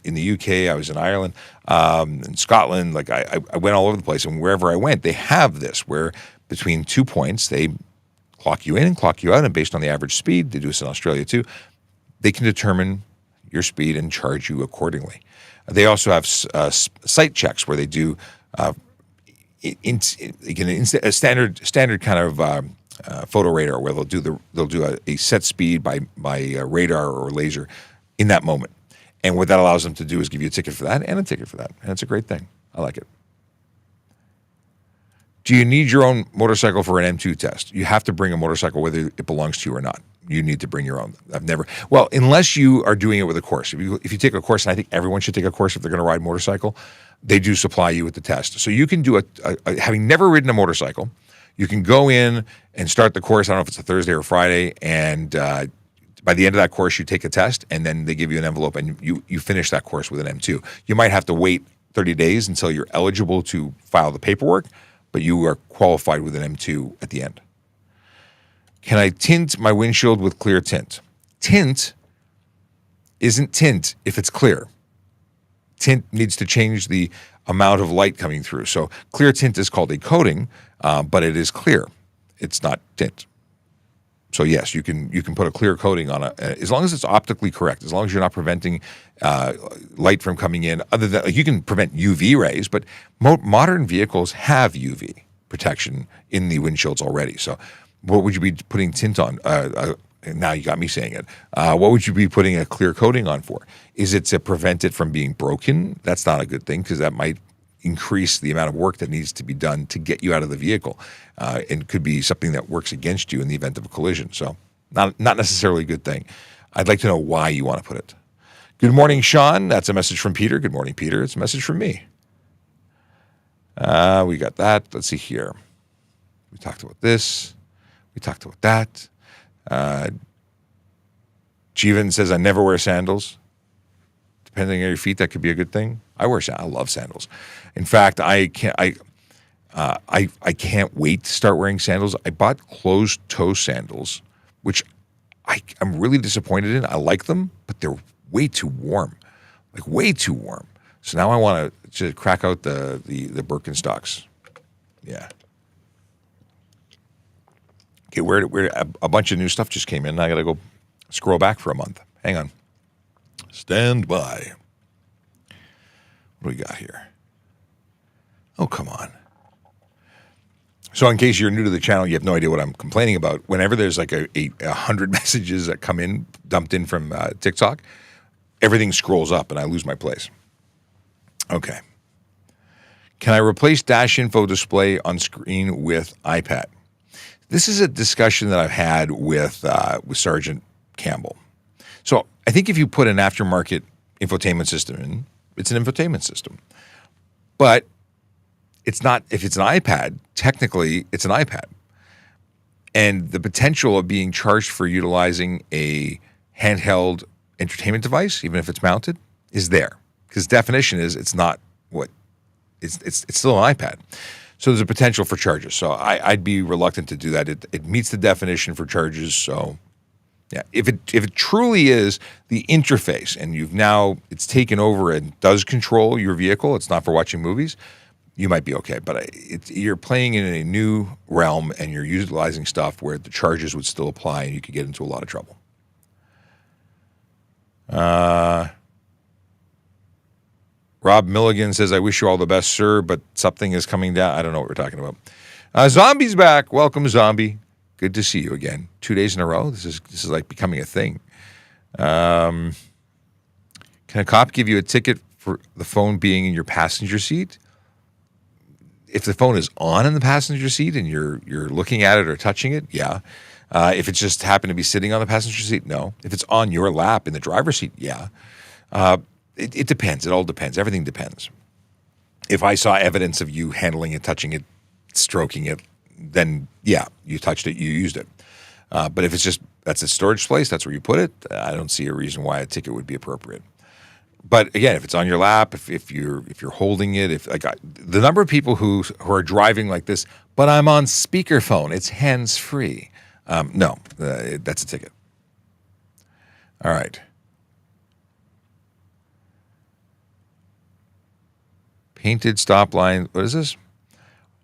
in the UK. I was in Ireland, in Scotland. Like I went all over the place, and wherever I went, they have this where between 2 points they clock you in and clock you out, and based on the average speed, they do this in Australia too. They can determine your speed and charge you accordingly. They also have site checks where they do a standard kind of photo radar where they'll do a set speed by radar or laser in that moment. And what that allows them to do is give you a ticket for that and a ticket for that. And it's a great thing. I like it. Do you need your own motorcycle for an M2 test? You have to bring a motorcycle whether it belongs to you or not. You need to bring your own. Unless you are doing it with a course. If you take a course, and I think everyone should take a course if they're going to ride motorcycle, they do supply you with the test. So you can do having never ridden a motorcycle, you can go in and start the course. I don't know if it's a Thursday or Friday, and by the end of that course, you take a test, and then they give you an envelope, and you finish that course with an M2. You might have to wait 30 days until you're eligible to file the paperwork, but you are qualified with an M2 at the end. Can I tint my windshield with clear tint? Tint isn't tint if it's clear. Tint needs to change the amount of light coming through. So clear tint is called a coating, but it is clear. It's not tint. So yes, you can put a clear coating on as long as it's optically correct, as long as you're not preventing light from coming in. Other than you can prevent UV rays, but modern vehicles have UV protection in the windshields already. So what would you be putting tint on? Now you got me saying it. What would you be putting a clear coating on for? Is it to prevent it from being broken? That's not a good thing because that might increase the amount of work that needs to be done to get you out of the vehicle. And could be something that works against you in the event of a collision. So not necessarily a good thing. I'd like to know why you want to put it. Good morning, Sean. That's a message from Peter. Good morning, Peter. It's a message from me. We got that. Let's see here. We talked about this. We talked about that. Jeevan says, I never wear sandals. Depending on your feet, that could be a good thing. I love sandals. In fact, I can't wait to start wearing sandals. I bought closed-toe sandals, which I'm really disappointed in. I like them, but they're way too warm, like way too warm. So now I want to crack out the Birkenstocks. Yeah. Okay, where a bunch of new stuff just came in. I got to go scroll back for a month. Hang on. Stand by. What do we got here? Oh, come on. So in case you're new to the channel, you have no idea what I'm complaining about. Whenever there's like 100 messages that come in, dumped in from TikTok, everything scrolls up and I lose my place. Okay. Can I replace dash info display on screen with iPad? This is a discussion that I've had with Sergeant Campbell. So I think if you put an aftermarket infotainment system in, it's an infotainment system. But it's not, if it's an iPad, technically it's an iPad. And the potential of being charged for utilizing a handheld entertainment device, even if it's mounted, is there. Because definition is it's not what, it's still an iPad. So there's a potential for charges. So I'd be reluctant to do that. It meets the definition for charges. So yeah, if it truly is the interface and it's taken over and does control your vehicle, it's not for watching movies, you might be okay. But you're playing in a new realm and you're utilizing stuff where the charges would still apply and you could get into a lot of trouble. Rob Milligan says, I wish you all the best, sir, but something is coming down. I don't know what we're talking about. Zombie's back. Welcome, Zombie. Good to see you again. 2 days in a row. This is like becoming a thing. Can a cop give you a ticket for the phone being in your passenger seat? If the phone is on in the passenger seat and you're looking at it or touching it, yeah. If it's just happened to be sitting on the passenger seat, no. If it's on your lap in the driver's seat, yeah. It depends. It all depends. Everything depends. If I saw evidence of you handling it, touching it, stroking it, then yeah, you touched it, you used it. But if it's just, that's a storage place, that's where you put it, I don't see a reason why a ticket would be appropriate. But again, if it's on your lap, if you're holding it, the number of people who are driving like this, but I'm on speakerphone, it's hands-free. No, that's a ticket. All right. Painted stop line. What is this?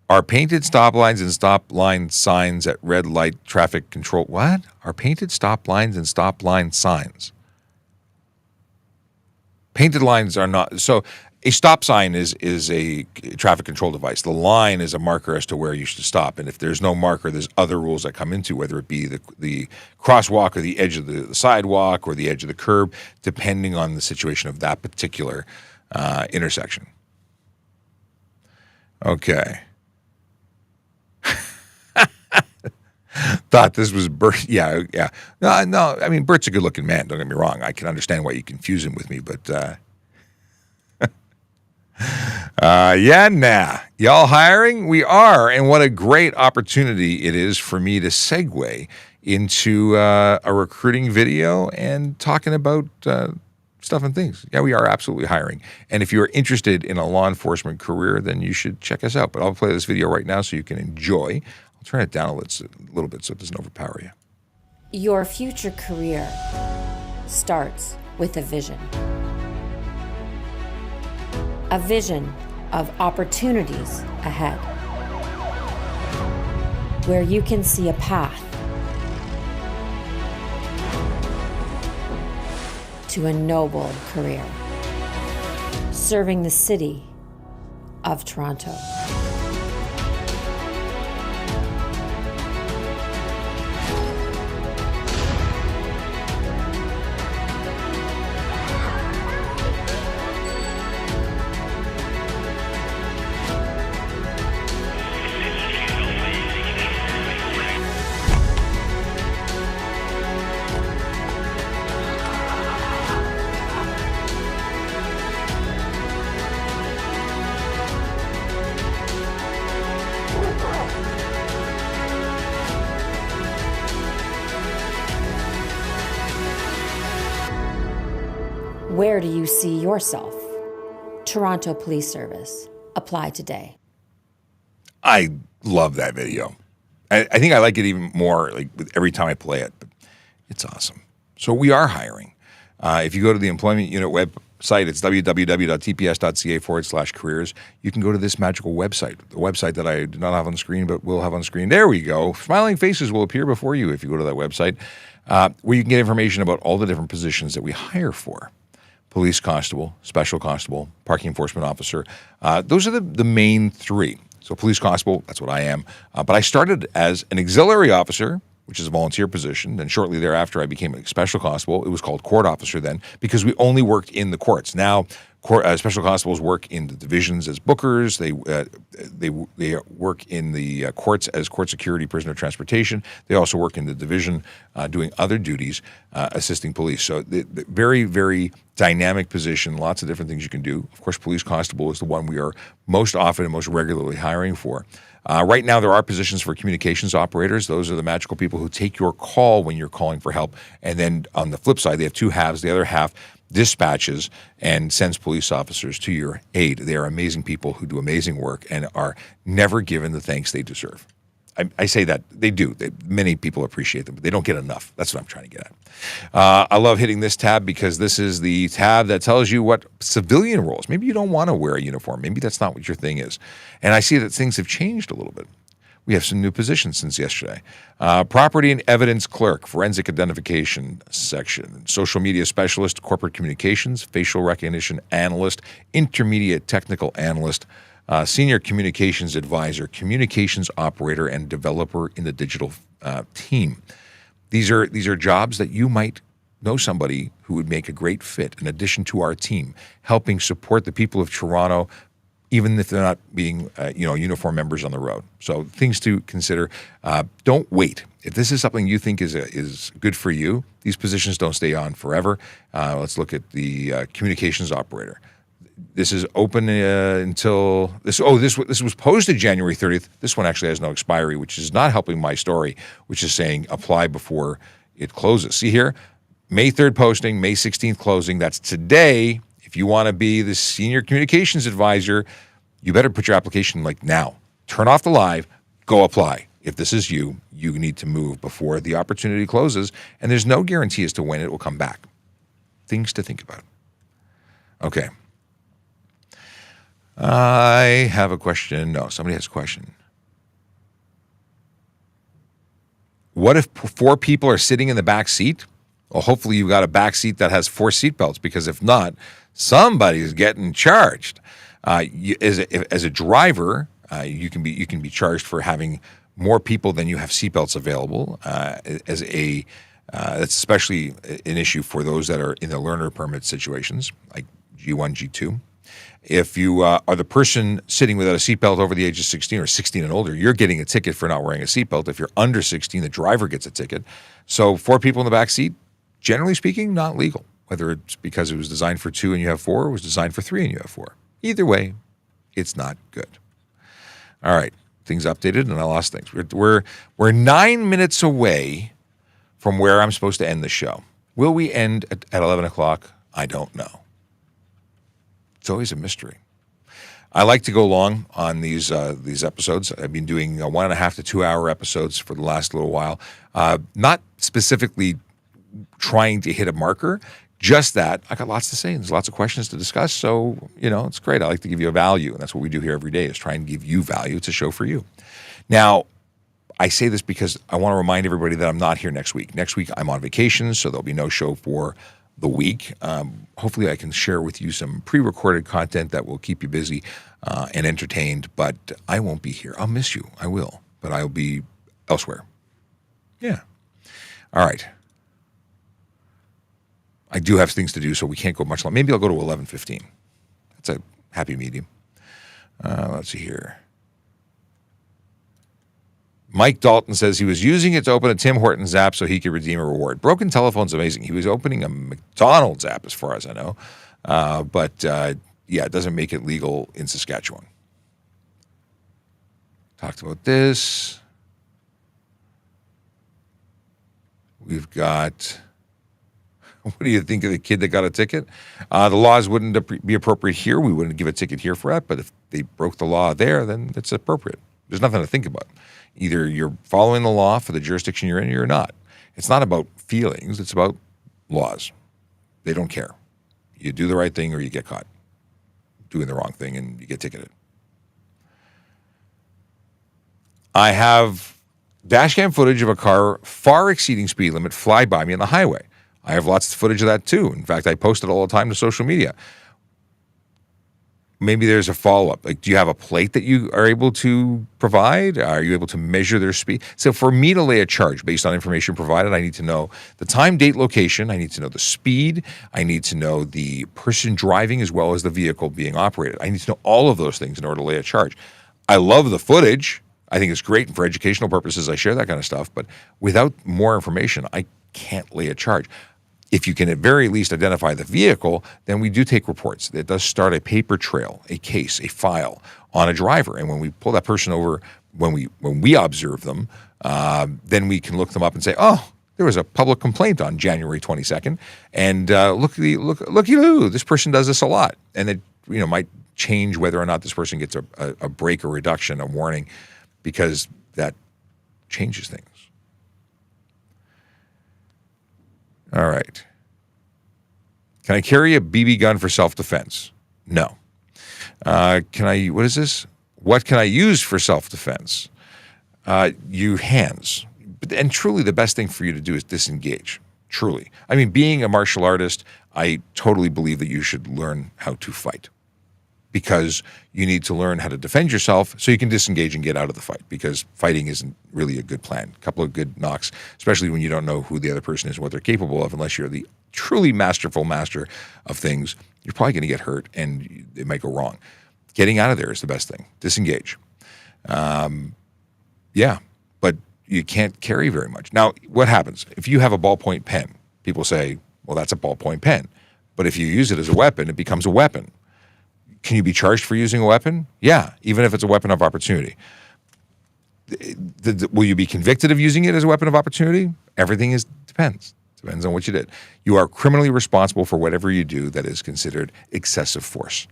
Are painted stop lines and stop line signs at red light traffic control? What? Are painted stop lines and stop line signs? Painted lines are not. So a stop sign is a traffic control device. The line is a marker as to where you should stop. And if there's no marker, there's other rules that come into, whether it be the crosswalk or the edge of the sidewalk or the edge of the curb, depending on the situation of that particular intersection. Okay. Thought this was Bert. Yeah. No. I mean, Bert's a good-looking man. Don't get me wrong. I can understand why you confuse him with me, but y'all hiring? We are, and what a great opportunity it is for me to segue into a recruiting video and talking about stuff and things. Yeah, we are absolutely hiring. And if you're interested in a law enforcement career, then you should check us out. But I'll play this video right now so you can enjoy. I'll turn it down a little bit so it doesn't overpower you. Your future career starts with a vision. A vision of opportunities ahead, where you can see a path to a noble career, serving the city of Toronto. Where do you see yourself? Toronto Police Service. Apply today. I love that video. I think I like it even more like every time I play it. But it's awesome. So we are hiring. If you go to the employment unit website, it's www.tps.ca/careers. You can go to this magical website, the website that I do not have on the screen, but will have on the screen. There we go. Smiling faces will appear before you if you go to that website, where you can get information about all the different positions that we hire for. Police constable, special constable, parking enforcement officer. Those are the main three. So police constable, that's what I am. But I started as an auxiliary officer, which is a volunteer position. Then shortly thereafter, I became a special constable. It was called court officer then because we only worked in the courts. Now, special constables work in the divisions as bookers. They work in the courts as court security, prisoner transportation. They also work in the division doing other duties, assisting police. So the very, very dynamic position, lots of different things you can do. Of course, police constable is the one we are most often and most regularly hiring for. Right now, there are positions for communications operators. Those are the magical people who take your call when you're calling for help. And then on the flip side, they have two halves. The other half dispatches and sends police officers to your aid. They are amazing people who do amazing work and are never given the thanks they deserve. I say that. They do. Many people appreciate them, but they don't get enough. That's what I'm trying to get at. I love hitting this tab because this is the tab that tells you what civilian roles. Maybe you don't want to wear a uniform. Maybe that's not what your thing is. And I see that things have changed a little bit. We have some new positions since yesterday. Property and evidence clerk, forensic identification section, social media specialist, corporate communications, facial recognition analyst, intermediate technical analyst, senior communications advisor, communications operator, and developer in the digital team. These are jobs that you might know somebody who would make a great fit in addition to our team, helping support the people of Toronto, even if they're not being uniform members on the road. So things to consider. Don't wait. If this is something you think is good for you, these positions don't stay on forever. Let's look at the communications operator. This is open until this. Oh, this was posted January 30th. This one actually has no expiry, which is not helping my story, which is saying apply before it closes. See here, May 3rd posting, May 16th closing. That's today. If you want to be the senior communications advisor, you better put your application like now. Turn off the live, go apply. If this is you, you need to move before the opportunity closes, and there's no guarantee as to when it will come back. Things to think about. Okay. I have a question. No, somebody has a question. What if 4 people are sitting in the back seat? Well, hopefully you've got a back seat that has 4 seatbelts, because if not, somebody's getting charged. As a driver, you can be charged for having more people than you have seatbelts available. That's especially an issue for those that are in the learner permit situations, like G1, G2. If you are the person sitting without a seatbelt over the age of 16 or 16 and older, you're getting a ticket for not wearing a seatbelt. If you're under 16, the driver gets a ticket. So 4 people in the back seat, generally speaking, not legal. Whether it's because it was designed for 2 and you have 4, or it was designed for 3 and you have 4. Either way, it's not good. All right, things updated, and I lost things. We're 9 minutes away from where I'm supposed to end the show. Will we end at 11 o'clock? I don't know. It's always a mystery. I like to go long on these episodes. I've been doing 1.5 to 2 hour episodes for the last little while. Not specifically trying to hit a marker, just that I got lots to say and there's lots of questions to discuss. So, it's great. I like to give you a value, and that's what we do here every day, is try and give you value. It's a show for you. Now, I say this because I want to remind everybody that I'm not here next week. Next week, I'm on vacation, so there'll be no show for the week. Hopefully, I can share with you some pre-recorded content that will keep you busy and entertained, but I won't be here. I'll miss you. I will, but I'll be elsewhere. Yeah. All right. I do have things to do, so we can't go much longer. Maybe I'll go to 11:15. That's a happy medium. Let's see here. Mike Dalton says he was using it to open a Tim Hortons app so he could redeem a reward. Broken telephone's amazing. He was opening a McDonald's app, as far as I know. But it doesn't make it legal in Saskatchewan. Talked about this. We've got... What do you think of the kid that got a ticket? The laws wouldn't be appropriate here. We wouldn't give a ticket here for that. But if they broke the law there, then it's appropriate. There's nothing to think about. Either you're following the law for the jurisdiction you're in or you're not. It's not about feelings. It's about laws. They don't care. You do the right thing or you get caught doing the wrong thing and you get ticketed. I have dash cam footage of a car far exceeding speed limit fly by me on the highway. I have lots of footage of that too. In fact, I post it all the time to social media. Maybe there's a follow-up. Like, do you have a plate that you are able to provide? Are you able to measure their speed? So for me to lay a charge based on information provided, I need to know the time, date, location. I need to know the speed. I need to know the person driving as well as the vehicle being operated. I need to know all of those things in order to lay a charge. I love the footage. I think it's great. And for educational purposes, I share that kind of stuff. But without more information, I can't lay a charge. If you can at very least identify the vehicle, then we do take reports. It does start a paper trail, a case, a file on a driver. And when we pull that person over, when we observe them, then we can look them up and say, oh, there was a public complaint on January 22nd. And looky-loo, this person does this a lot. And it might change whether or not this person gets a break or reduction, a warning, because that changes things. All right. Can I carry a BB gun for self-defense? No. What is this? What can I use for self-defense? Your hands. And truly the best thing for you to do is disengage. Truly. I mean, being a martial artist, I totally believe that you should learn how to fight. Because you need to learn how to defend yourself so you can disengage and get out of the fight, because fighting isn't really a good plan. A couple of good knocks, especially when you don't know who the other person is and what they're capable of, unless you're the truly masterful master of things, you're probably going to get hurt and it might go wrong. Getting out of there is the best thing. Disengage. But you can't carry very much. Now, what happens? If you have a ballpoint pen, people say, well, that's a ballpoint pen. But if you use it as a weapon, it becomes a weapon. Can you be charged for using a weapon? Yeah, even if it's a weapon of opportunity. Will you be convicted of using it as a weapon of opportunity? Everything depends. Depends on what you did. You are criminally responsible for whatever you do that is considered excessive force.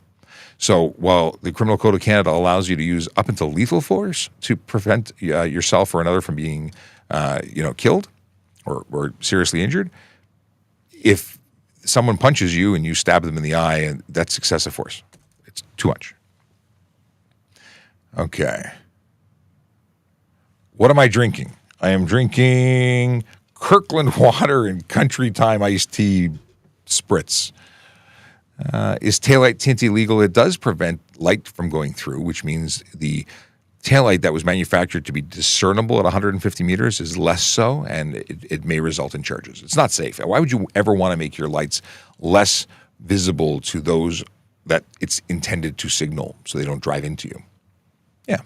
So while the Criminal Code of Canada allows you to use up until lethal force to prevent yourself or another from being killed or seriously injured, if someone punches you and you stab them in the eye, and that's excessive force. It's too much. Okay. What am I drinking? I am drinking Kirkland water and Country Time iced tea spritz. Is taillight tint illegal? It does prevent light from going through, which means the taillight that was manufactured to be discernible at 150 meters is less so, and it may result in charges. It's not safe. Why would you ever want to make your lights less visible to those that it's intended to signal so they don't drive into you? Yeah.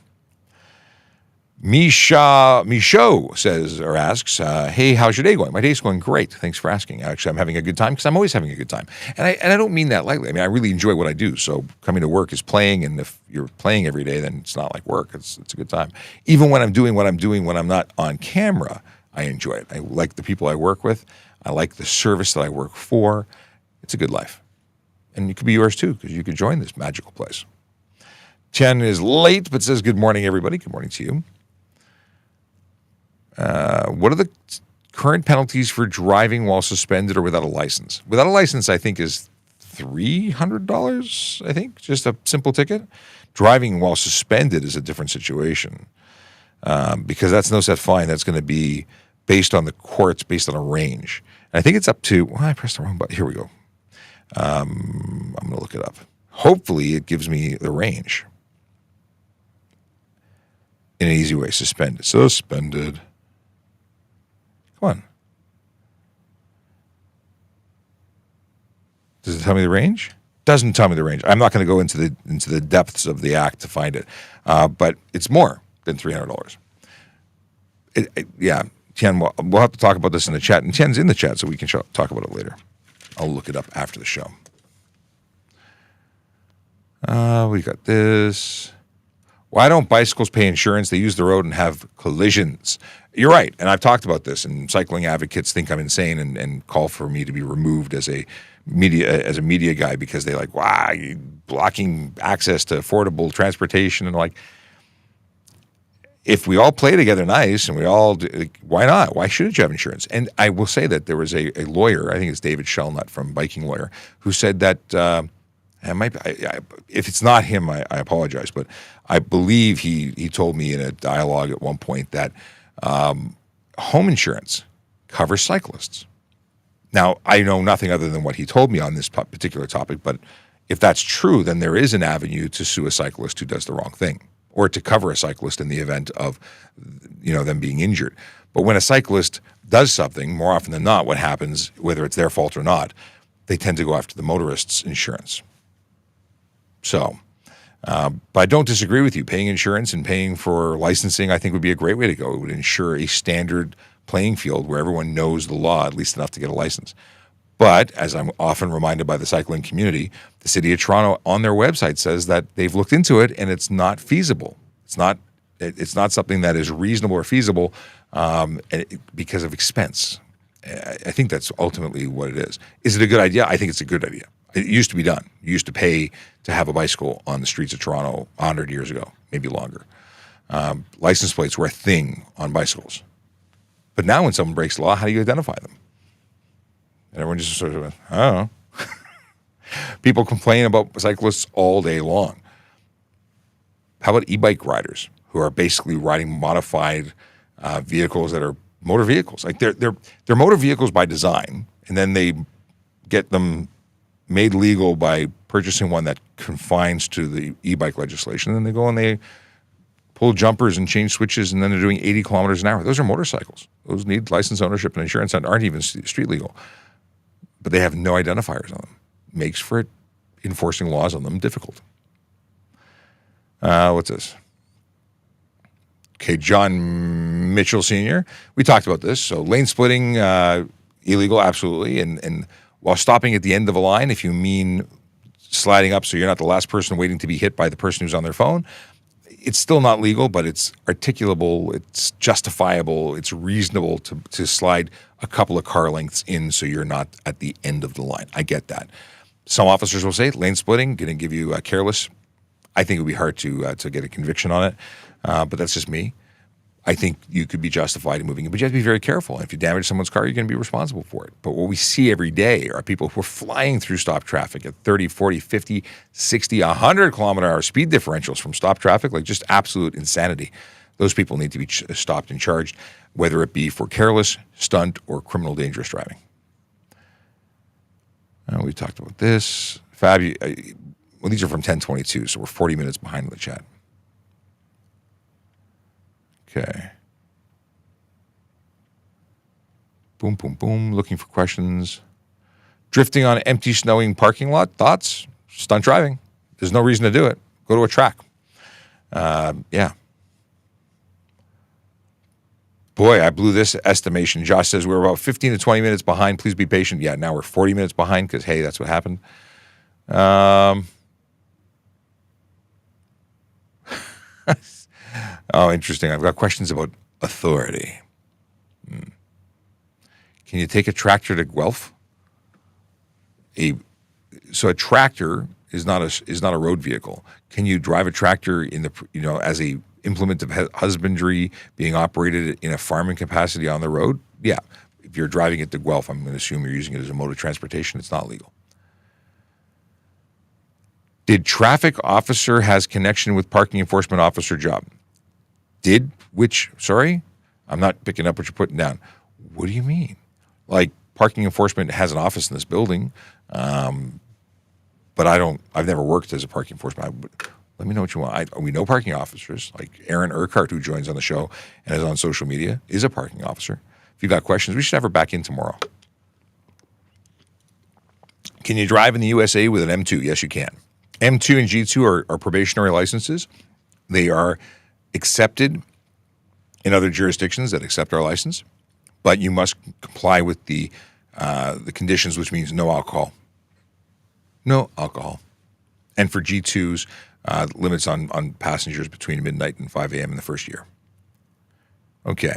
Michaud says or asks, hey, how's your day going? My day's going great. Thanks for asking. Actually, I'm having a good time because I'm always having a good time. And I don't mean that lightly. I mean, I really enjoy what I do. So coming to work is playing. And if you're playing every day, then it's not like work. It's a good time. Even when I'm doing what I'm doing when I'm not on camera, I enjoy it. I like the people I work with. I like the service that I work for. It's a good life. And it could be yours too, because you could join this magical place. Chen is late, but says, good morning, everybody. Good morning to you. What are the current penalties for driving while suspended or without a license? Without a license, I think, is $300, I think, just a simple ticket. Driving while suspended is a different situation because that's no set fine. That's going to be based on the courts, based on a range. And I think it's up to, well, I pressed the wrong button. Here we go. I'm going to look it up. Hopefully it gives me the range in an easy way. Suspended. Suspended. Come on. Does it tell me the range? Doesn't tell me the range. I'm not going to go into the depths of the act to find it, but it's more than $300. Yeah, Tian, we'll have to talk about this in the chat, and Tian's in the chat, so we can talk about it later. I'll look it up after the show. We got this. Why don't bicycles pay insurance? They use the road and have collisions. You're right, and I've talked about this, and cycling advocates think I'm insane and call for me to be removed as a media guy because they like, wow, you're blocking access to affordable transportation. And like, if we all play together nice and we all, why not? Why shouldn't you have insurance? And I will say that there was a lawyer, I think it's David Shellnut from Biking Lawyer, who said that, if it's not him, I apologize, but I believe he told me in a dialogue at one point that home insurance covers cyclists. Now, I know nothing other than what he told me on this particular topic, but if that's true, then there is an avenue to sue a cyclist who does the wrong thing, or to cover a cyclist in the event of, them being injured. But when a cyclist does something, more often than not, what happens, whether it's their fault or not, they tend to go after the motorist's insurance. So, but I don't disagree with you. Paying insurance and paying for licensing, I think, would be a great way to go. It would ensure a standard playing field where everyone knows the law, at least enough to get a license. But as I'm often reminded by the cycling community, the City of Toronto on their website says that they've looked into it and it's not feasible. It's not something that is reasonable or feasible because of expense. I think that's ultimately what it is. Is it a good idea? I think it's a good idea. It used to be done. You used to pay to have a bicycle on the streets of Toronto 100 years ago, maybe longer. License plates were a thing on bicycles. But now when someone breaks the law, how do you identify them? And everyone just sort of, I don't know. People complain about cyclists all day long. How about e-bike riders who are basically riding modified vehicles that are motor vehicles? Like they're motor vehicles by design, and then they get them made legal by purchasing one that confines to the e-bike legislation. And then they go and they pull jumpers and change switches, and then they're doing 80 kilometers an hour. Those are motorcycles. Those need license, ownership, and insurance and aren't even street legal. But they have no identifiers on them. Makes for enforcing laws on them difficult. What's this? Okay, John Mitchell Sr. We talked about this. So lane splitting, illegal, absolutely. And while stopping at the end of a line, if you mean sliding up so you're not the last person waiting to be hit by the person who's on their phone, it's still not legal, but it's articulable, it's justifiable, it's reasonable to slide a couple of car lengths in so you're not at the end of the line. I get that. Some officers will say lane splitting, going to give you careless. I think it would be hard to get a conviction on it, but that's just me. I think you could be justified in moving it, but you have to be very careful. And if you damage someone's car, you're going to be responsible for it. But what we see every day are people who are flying through stop traffic at 30, 40, 50, 60, 100 kilometer-hour speed differentials from stop traffic, like just absolute insanity. Those people need to be stopped and charged, whether it be for careless, stunt, or criminal dangerous driving. We talked about this. Fab, well, these are from 1022, so we're 40 minutes behind in the chat. Okay. Boom, boom, boom. Looking for questions. Drifting on empty, snowing parking lot. Thoughts? Stunt driving. There's no reason to do it. Go to a track. Yeah. Boy, I blew this estimation. Josh says we're about 15 to 20 minutes behind. Please be patient. Yeah, now we're 40 minutes behind because, hey, that's what happened. Oh, interesting. I've got questions about authority. Can you take a tractor to Guelph? So a tractor is not a road vehicle. Can you drive a tractor as a implement of husbandry being operated in a farming capacity on the road? Yeah. If you're driving it to Guelph, I'm going to assume you're using it as a mode of transportation. It's not legal. Did traffic officer has connection with parking enforcement officer job? Sorry? I'm not picking up what you're putting down. What do you mean? Like, parking enforcement has an office in this building, but I've never worked as a parking enforcement. Let me know what you want. We know parking officers, like Aaron Urquhart, who joins on the show and is on social media, is a parking officer. If you got questions, we should have her back in tomorrow. Can you drive in the USA with an M2? Yes, you can. M2 and G2 are probationary licenses. They are accepted in other jurisdictions that accept our license, but you must comply with the conditions, which means no alcohol. No alcohol. And for G2s, limits on passengers between midnight and 5 a.m. in the first year. Okay.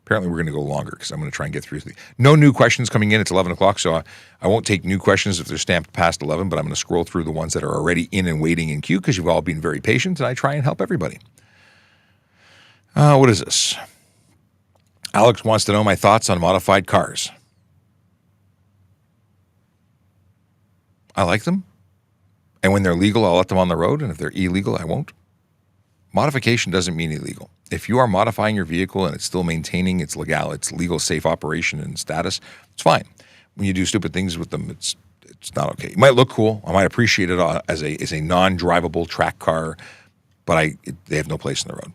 Apparently, we're going to go longer because I'm going to try and get through. No new questions coming in. It's 11 o'clock, so I won't take new questions if they're stamped past 11, but I'm going to scroll through the ones that are already in and waiting in queue because you've all been very patient, and I try and help everybody. What is this? Alex wants to know my thoughts on modified cars. I like them. And when they're legal, I'll let them on the road. And if they're illegal, I won't. Modification doesn't mean illegal. If you are modifying your vehicle and it's still maintaining its legal, safe operation and status, it's fine. When you do stupid things with them, it's not okay. It might look cool. I might appreciate it as a non-drivable track car, but they have no place in the road.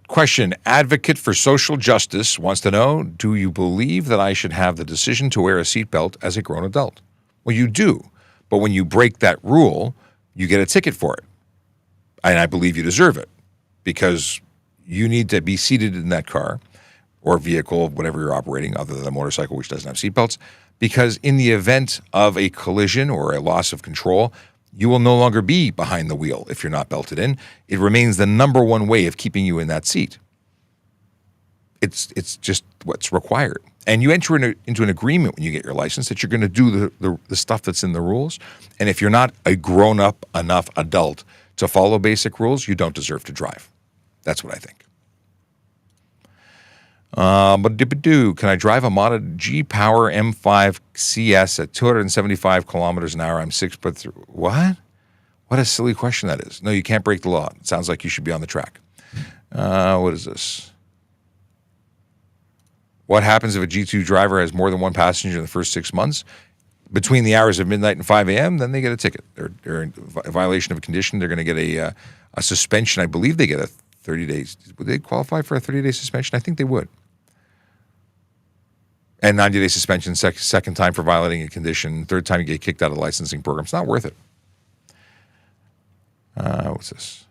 Question. Advocate for social justice wants to know, do you believe that I should have the decision to wear a seatbelt as a grown adult? Well, you do. But when you break that rule, you get a ticket for it. And I believe you deserve it because you need to be seated in that car or vehicle, whatever you're operating, other than a motorcycle, which doesn't have seatbelts, because in the event of a collision or a loss of control, you will no longer be behind the wheel if you're not belted in. It remains the number one way of keeping you in that seat. It's just what's required. And you enter into an agreement when you get your license that you're going to do the stuff that's in the rules. And if you're not a grown-up enough adult to follow basic rules, you don't deserve to drive. That's what I think. Can I drive a modded G-Power M5 CS at 275 kilometers an hour? I'm 6'3". What? What a silly question that is. No, you can't break the law. It sounds like you should be on the track. What is this? What happens if a G2 driver has more than one passenger in the first 6 months? Between the hours of midnight and 5 a.m., then they get a ticket. They're in violation of a condition. They're going to get a suspension. I believe they get a 30 days. Would they qualify for a 30-day suspension? I think they would. And 90-day suspension, second time for violating a condition, third time you get kicked out of the licensing program. It's not worth it. What's this?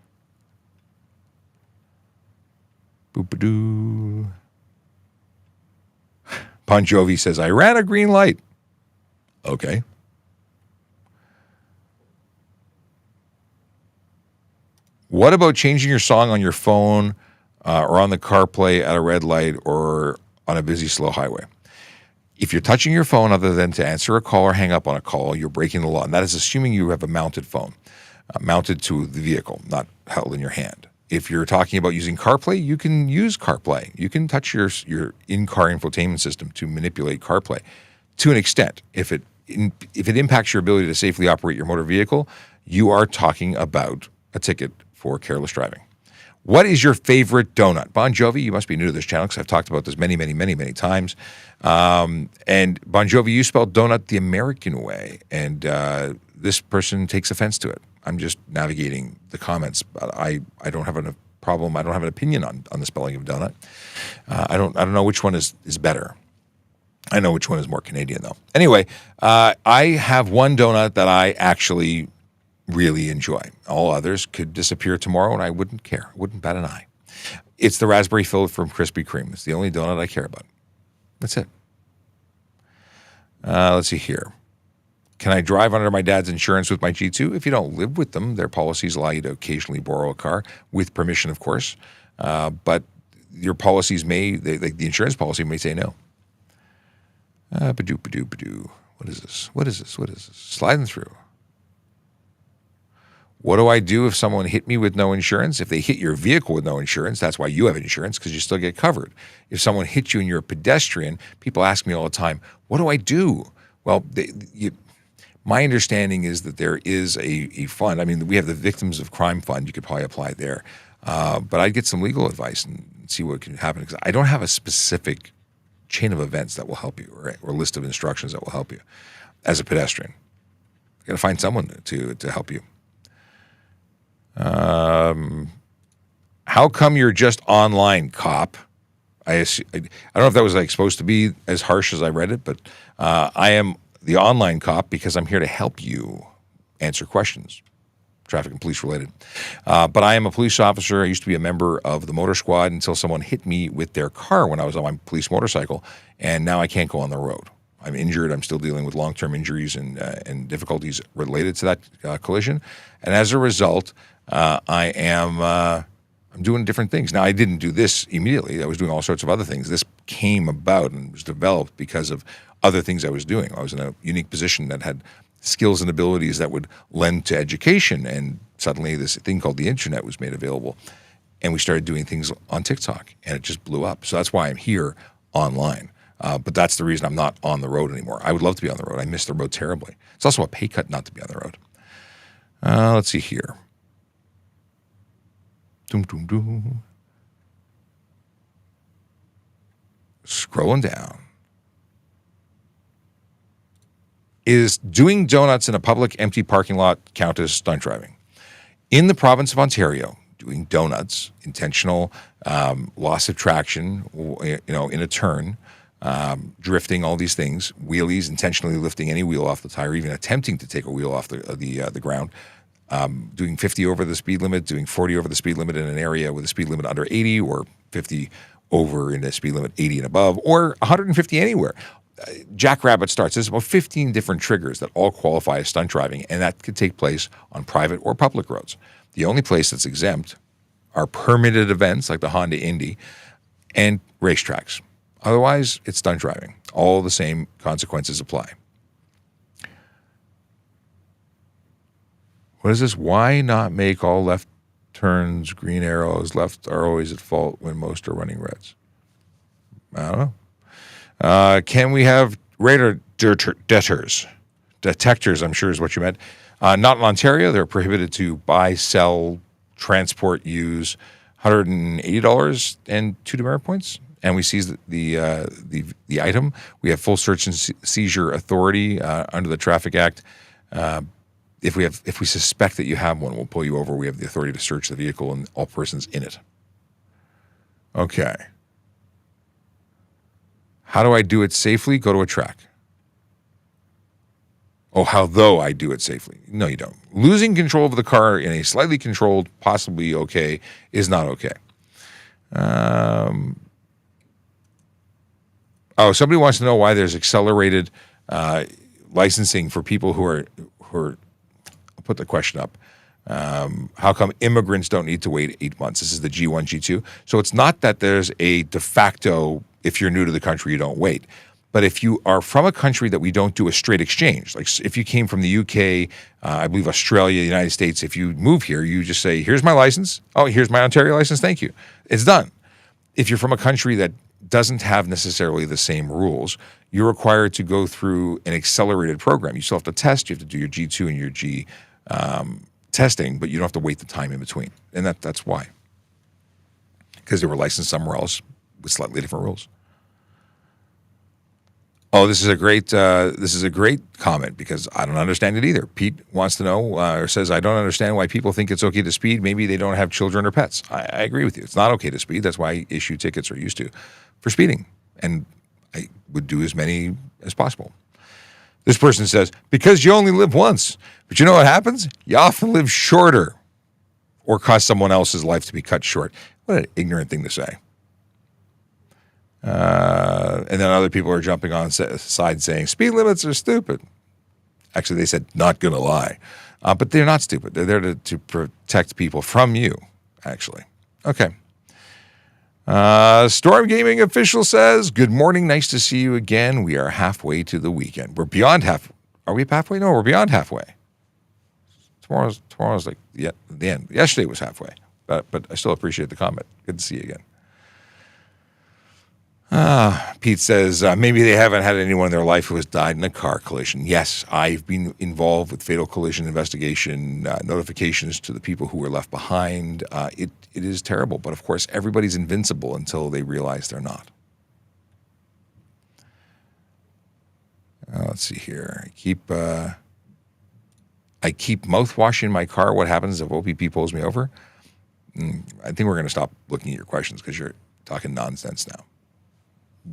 Boop-a-doo. Bon Jovi says, I ran a green light. Okay. What about changing your song on your phone or on the CarPlay at a red light or on a busy, slow highway? If you're touching your phone other than to answer a call or hang up on a call, you're breaking the law. And that is assuming you have a mounted phone, mounted to the vehicle, not held in your hand. If you're talking about using CarPlay, you can use CarPlay. You can touch your in-car infotainment system to manipulate CarPlay to an extent. If it impacts your ability to safely operate your motor vehicle, you are talking about a ticket for careless driving. What is your favorite donut? Bon Jovi, you must be new to this channel because I've talked about this many, many, many, many times. And Bon Jovi, you spelled donut the American way, and this person takes offense to it. I'm just navigating the comments, but I don't have a problem. I don't have an opinion on the spelling of donut. I don't know which one is better. I know which one is more Canadian, though. Anyway, I have one donut that I actually really enjoy. All others could disappear tomorrow, and I wouldn't care. I wouldn't bat an eye. It's the raspberry filled from Krispy Kreme. It's the only donut I care about. That's it. Let's see here. Can I drive under my dad's insurance with my G2? If you don't live with them, their policies allow you to occasionally borrow a car, with permission, of course. But your policies the insurance policy may say no. Badoo. What is this? Sliding through. What do I do if someone hit me with no insurance? If they hit your vehicle with no insurance, that's why you have insurance, because you still get covered. If someone hits you and you're a pedestrian, people ask me all the time, what do I do? Well, my understanding is that there is a fund. I mean, we have the Victims of Crime Fund. You could probably apply there. But I'd get some legal advice and see what can happen, because I don't have a specific chain of events that will help you, or list of instructions that will help you as a pedestrian. You got to find someone to help you. How come you're just online, cop? I don't know if that was supposed to be as harsh as I read it, but I am the online cop because I'm here to help you answer questions, traffic and police related. But I am a police officer. I used to be a member of the motor squad until someone hit me with their car when I was on my police motorcycle, and now I can't go on the road. I'm injured. I'm still dealing with long-term injuries and difficulties related to that collision, and as a result, I'm doing different things. Now, I didn't do this immediately. I was doing all sorts of other things. This came about and was developed because of other things I was doing. I was in a unique position that had skills and abilities that would lend to education, and suddenly this thing called the internet was made available, and we started doing things on TikTok, and it just blew up. So that's why I'm here online. But that's the reason I'm not on the road anymore. I would love to be on the road. I miss the road terribly. It's also a pay cut not to be on the road. Let's see here. Scrolling down. Is doing donuts in a public empty parking lot count as stunt driving? In the province of Ontario, doing donuts, intentional loss of traction, in a turn, drifting, all these things, wheelies, intentionally lifting any wheel off the tire, even attempting to take a wheel off the ground, doing 50 over the speed limit, doing 40 over the speed limit in an area with a speed limit under 80, or 50 over in a speed limit 80 and above, or 150 anywhere. Jackrabbit starts. There's about 15 different triggers that all qualify as stunt driving, and that could take place on private or public roads. The only place that's exempt are permitted events like the Honda Indy and racetracks. Otherwise, it's stunt driving. All the same consequences apply. What is this? Why not make all left turns green arrows? Left are always at fault when most are running reds. I don't know. Can we have radar detectors, I'm sure is what you meant. Not in Ontario. They're prohibited to buy, sell, transport, use $180 and 2 demerit points. And we seize the item. We have full search and seizure authority under the Traffic Act. If we suspect that you have one, we'll pull you over. We have the authority to search the vehicle and all persons in it. Okay. How do I do it safely? Go to a track. Oh, how though I do it safely? No, you don't. Losing control of the car in a slightly controlled, possibly okay, is not okay. Somebody wants to know why there's accelerated licensing for people who are. I'll put the question up. How come immigrants don't need to wait 8 months? This is the G1, G2. So it's not that there's a de facto, if you're new to the country, you don't wait. But if you are from a country that we don't do a straight exchange, like if you came from the UK, I believe Australia, the United States, if you move here, you just say, here's my license. Oh, here's my Ontario license. Thank you. It's done. If you're from a country that doesn't have necessarily the same rules, you're required to go through an accelerated program. You still have to test. You have to do your G2 and your G testing, but you don't have to wait the time in between. And that's why. Because they were licensed somewhere else with slightly different rules. Oh, this is a great comment because I don't understand it either. Pete wants to know or says, I don't understand why people think it's okay to speed. Maybe they don't have children or pets. I agree with you. It's not okay to speed. That's why I issue tickets, or used to, for speeding. And I would do as many as possible. This person says, because you only live once. But you know what happens? You often live shorter or cause someone else's life to be cut short. What an ignorant thing to say. And then other people are jumping on side saying speed limits are stupid. Actually, they said not gonna lie, but they're not stupid. They're there to protect people from you. Actually, okay. Storm Gaming official says, good morning. Nice to see you again. We are halfway to the weekend. We're beyond half. Are we halfway? No, we're beyond halfway. Tomorrow's like the end. Yesterday was halfway. But I still appreciate the comment. Good to see you again. Pete says, maybe they haven't had anyone in their life who has died in a car collision. Yes, I've been involved with fatal collision investigation, notifications to the people who were left behind. It is terrible, but of course, everybody's invincible until they realize they're not. Let's see here. I keep mouthwash in my car. What happens if OPP pulls me over? I think we're going to stop looking at your questions because you're talking nonsense now.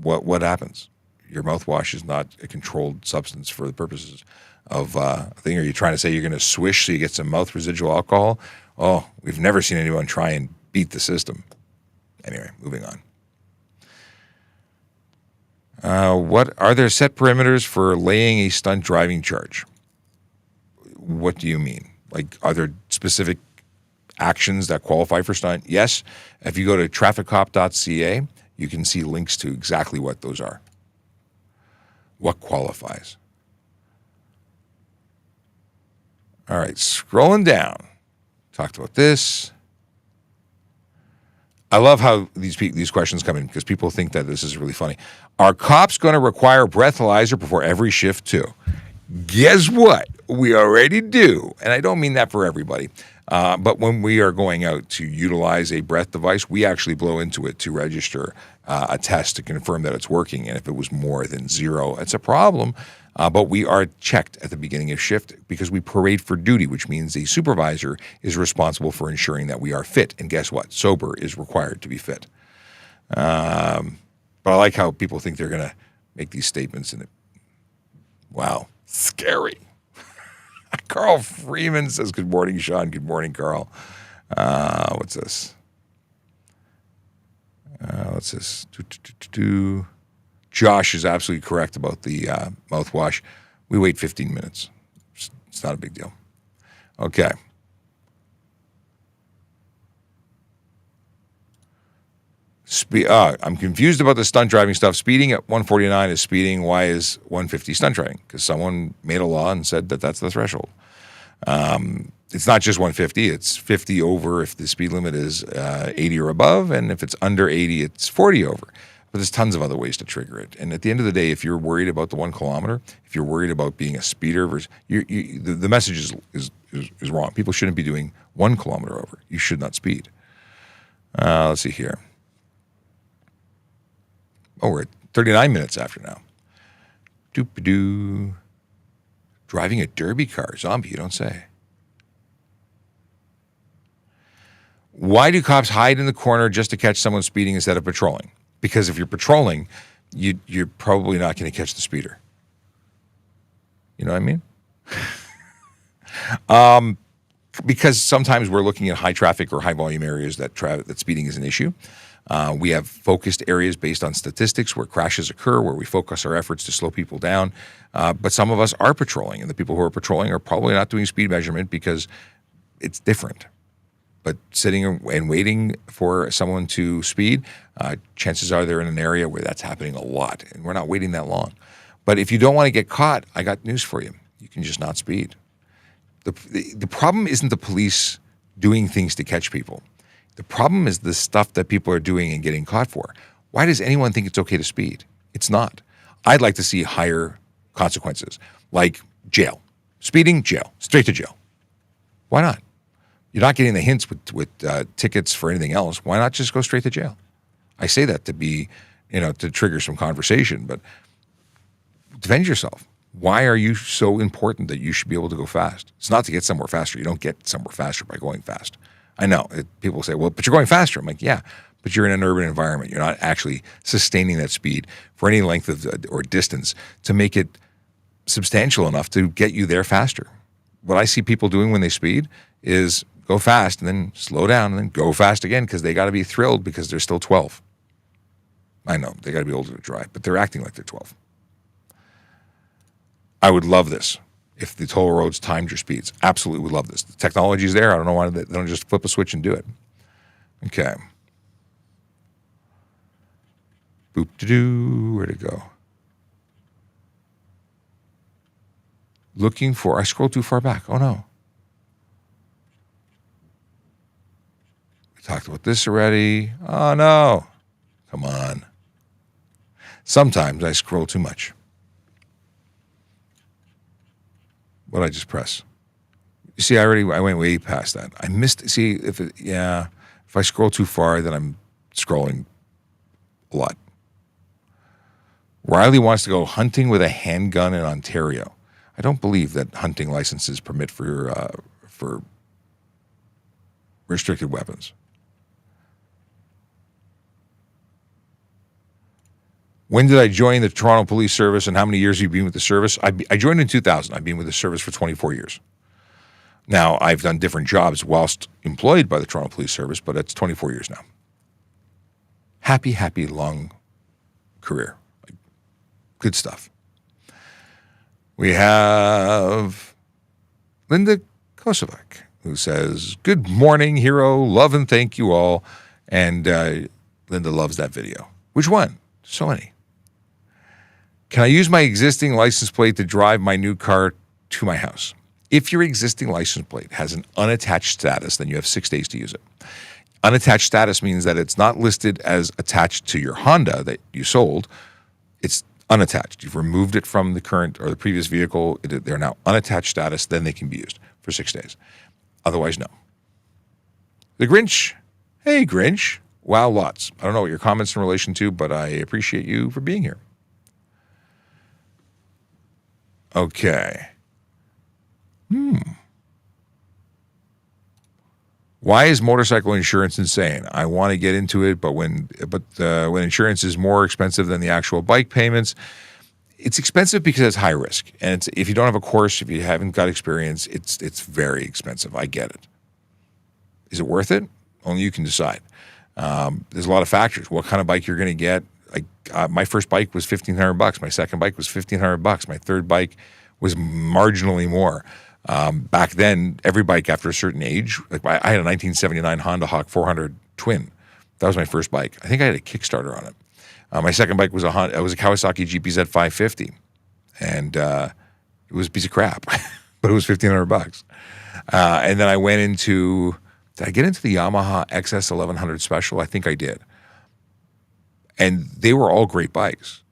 What happens? Your mouthwash is not a controlled substance for the purposes of a thing. Are you trying to say you're going to swish so you get some mouth residual alcohol? Oh, we've never seen anyone try and beat the system. Anyway, moving on. What are there set perimeters for laying a stunt driving charge? What do you mean? Like, are there specific actions that qualify for stunt? Yes. If you go to TrafficCop.ca, you can see links to exactly what those are. What qualifies? All right, scrolling down. Talked about this. I love how these questions come in because people think that this is really funny. Are cops going to require breathalyzer before every shift too? Guess what? We already do. And I don't mean that for everybody. But when we are going out to utilize a breath device, we actually blow into it to register a test to confirm that it's working. And if it was more than 0, it's a problem. But we are checked at the beginning of shift because we parade for duty, which means the supervisor is responsible for ensuring that we are fit. And guess what? Sober is required to be fit. But I like how people think they're going to make these statements. And wow, scary. Carl Freeman says, good morning, Sean. Good morning, Carl. What's this? What's this? Josh is absolutely correct about the mouthwash. We wait 15 minutes. It's not a big deal. Okay. I'm confused about the stunt driving stuff. Speeding at 149 is speeding. Why is 150 stunt driving? Because someone made a law and said that that's the threshold. It's not just 150. It's 50 over if the speed limit is 80 or above. And if it's under 80, it's 40 over. But there's tons of other ways to trigger it. And at the end of the day, if you're worried about the 1 kilometer, if you're worried about being a speeder, versus the message is wrong. People shouldn't be doing 1 kilometer over. You should not speed. Let's see here. Oh, we're at 39 minutes after now. Doop-a-doo. Driving a derby car. Zombie, you don't say. Why do cops hide in the corner just to catch someone speeding instead of patrolling? Because if you're patrolling, you're probably not going to catch the speeder. You know what I mean? Because sometimes we're looking at high traffic or high volume areas that speeding is an issue. We have focused areas based on statistics where crashes occur, where we focus our efforts to slow people down. But some of us are patrolling, and the people who are patrolling are probably not doing speed measurement because it's different. But sitting and waiting for someone to speed, chances are they're in an area where that's happening a lot, and we're not waiting that long. But if you don't want to get caught, I got news for you. You can just not speed. The problem isn't the police doing things to catch people. The problem is the stuff that people are doing and getting caught for. Why does anyone think it's okay to speed? It's not. I'd like to see higher consequences, like jail. Speeding, jail. Straight to jail. Why not? You're not getting the hints with tickets for anything else. Why not just go straight to jail? I say that to be, to trigger some conversation, but defend yourself. Why are you so important that you should be able to go fast? It's not to get somewhere faster. You don't get somewhere faster by going fast. I know. People say, well, but you're going faster. I'm like, yeah, but you're in an urban environment. You're not actually sustaining that speed for any length of or distance to make it substantial enough to get you there faster. What I see people doing when they speed is go fast and then slow down and then go fast again because they got to be thrilled because they're still 12. I know. They got to be older to drive, but they're acting like they're 12. I would love this if the toll roads timed your speeds. Absolutely would love this. The technology's there. I don't know why they don't just flip a switch and do it. Okay. Boop-de-doo. Where'd it go? Looking for, I scrolled too far back. Oh, no. We talked about this already. Oh, no. Come on. Sometimes I scroll too much. What did I just press? You see, I went way past that. I missed, see, if I scroll too far, then I'm scrolling a lot. Riley wants to go hunting with a handgun in Ontario. I don't believe that hunting licenses permit for restricted weapons. When did I join the Toronto Police Service, and how many years have you been with the service? I joined in 2000. I've been with the service for 24 years. Now, I've done different jobs whilst employed by the Toronto Police Service, but it's 24 years now. Happy, long career. Good stuff. We have Linda Kosovac, who says, good morning, hero. Love and thank you all. And Linda loves that video. Which one? So many. Can I use my existing license plate to drive my new car to my house? If your existing license plate has an unattached status, then you have 6 days to use it. Unattached status means that it's not listed as attached to your Honda that you sold. It's unattached. You've removed it from the current or the previous vehicle. They're now unattached status. Then they can be used for 6 days. Otherwise, no. The Grinch. Hey, Grinch. Wow, lots. I don't know what your comments in relation to, but I appreciate you for being here. Okay. Why is motorcycle insurance insane? I want to get into it, but when insurance is more expensive than the actual bike payments, it's expensive because it's high risk. And if you don't have a course, if you haven't got experience, it's very expensive. I get it. Is it worth it? Only you can decide. There's a lot of factors. What kind of bike you're going to get? My first bike was $1,500. My second bike was $1,500. My third bike was marginally more. Back then, every bike after a certain age, like I had a 1979 Honda Hawk 400 Twin. That was my first bike. I think I had a Kickstarter on it. My second bike was a Kawasaki GPZ 550, and it was a piece of crap, but it was $1,500. And then I went into. Did I get into the Yamaha XS 1100 Special? I think I did. And they were all great bikes.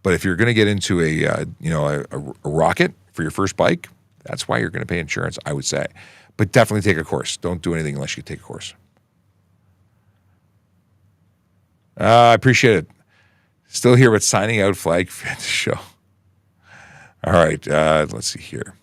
But if you're going to get into a rocket for your first bike, that's why you're going to pay insurance, I would say. But definitely take a course. Don't do anything unless you take a course. I appreciate it. Still here with signing out flag fan show. All right, let's see here.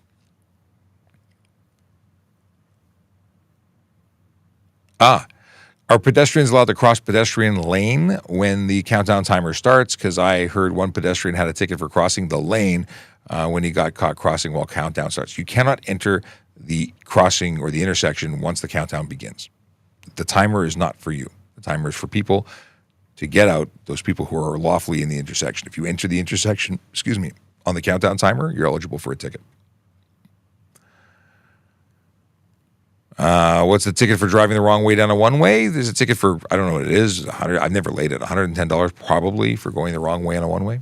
Are pedestrians allowed to cross pedestrian lane when the countdown timer starts? Because I heard one pedestrian had a ticket for crossing the lane when he got caught crossing while countdown starts. You cannot enter the crossing or the intersection once the countdown begins. The timer is not for you. The timer is for people to get out, those people who are lawfully in the intersection. If you enter the intersection, on the countdown timer, you're eligible for a ticket. What's the ticket for driving the wrong way down a one-way? There's a ticket for, I don't know what it is, I've never laid it, $110 probably for going the wrong way on a one-way.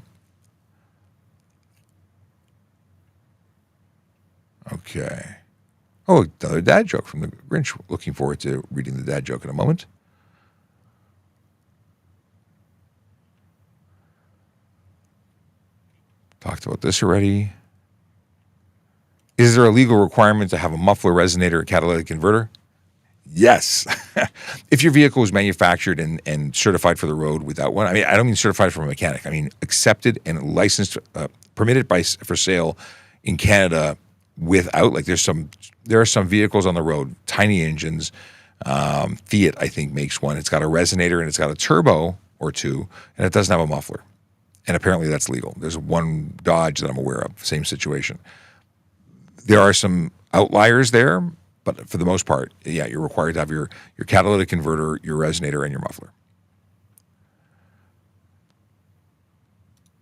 Okay. Oh, another dad joke from the Grinch. Looking forward to reading the dad joke in a moment. Talked about this already. Is there a legal requirement to have a muffler, resonator, or catalytic converter? Yes. If your vehicle is manufactured and certified for the road without one, I don't mean certified from a mechanic. I mean accepted and licensed, permitted for sale in Canada without, like there are some vehicles on the road, tiny engines. Fiat, I think, makes one. It's got a resonator and it's got a turbo or two, and it doesn't have a muffler. And apparently that's legal. There's one Dodge that I'm aware of, same situation. There are some outliers there, but for the most part, yeah, you're required to have your catalytic converter, your resonator, and your muffler.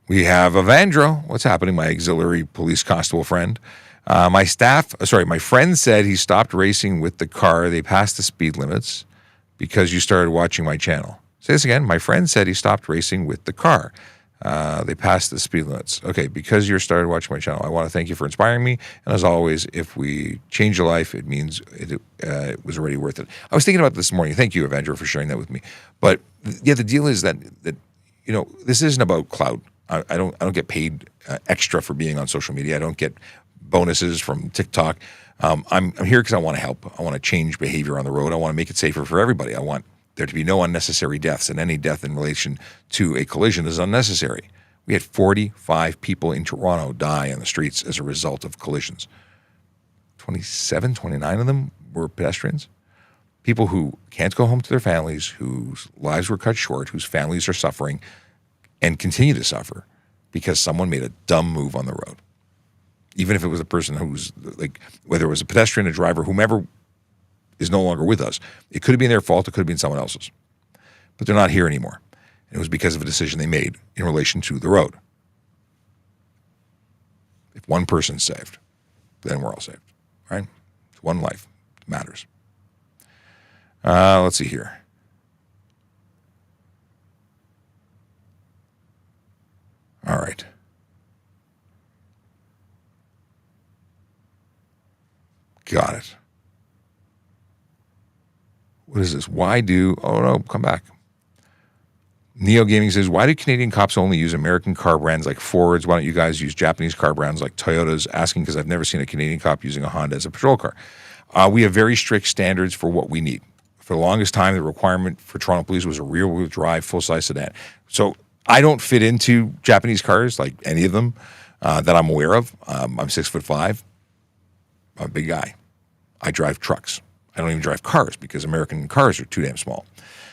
We have Evandro. What's happening, my auxiliary police constable friend? My friend said he stopped racing with the car. They passed the speed limits because you started watching my channel. Say this again. My friend said he stopped racing with the car. They passed the speed limits. Okay, because you started watching my channel, I want to thank you for inspiring me. And as always, if we change your life, it means it was already worth it. I was thinking about this morning. Thank you, Evandro, for sharing that with me. But yeah, the deal is that this isn't about clout. I don't get paid extra for being on social media. I don't get bonuses from TikTok. I'm here because I want to help. I want to change behavior on the road. I want to make it safer for everybody. I want there to be no unnecessary deaths, and any death in relation to a collision is unnecessary. We had 45 people in Toronto die on the streets as a result of collisions. 29 of them were pedestrians. People who can't go home to their families, whose lives were cut short, whose families are suffering and continue to suffer because someone made a dumb move on the road. Even if it was a person who's whether it was a pedestrian, a driver, whomever is no longer with us. It could have been their fault. It could have been someone else's. But they're not here anymore. And it was because of a decision they made in relation to the road. If one person's saved, then we're all saved, right? It's one life. It matters. Let's see here. All right. Got it. What is this? Come back. Neo Gaming says, why do Canadian cops only use American car brands like Fords? Why don't you guys use Japanese car brands like Toyotas? Asking because I've never seen a Canadian cop using a Honda as a patrol car. We have very strict standards for what we need. For the longest time, the requirement for Toronto Police was a rear-wheel drive, full-size sedan. So I don't fit into Japanese cars, like any of them that I'm aware of. I'm 6'5". I'm a big guy. I drive trucks. I don't even drive cars because American cars are too damn small.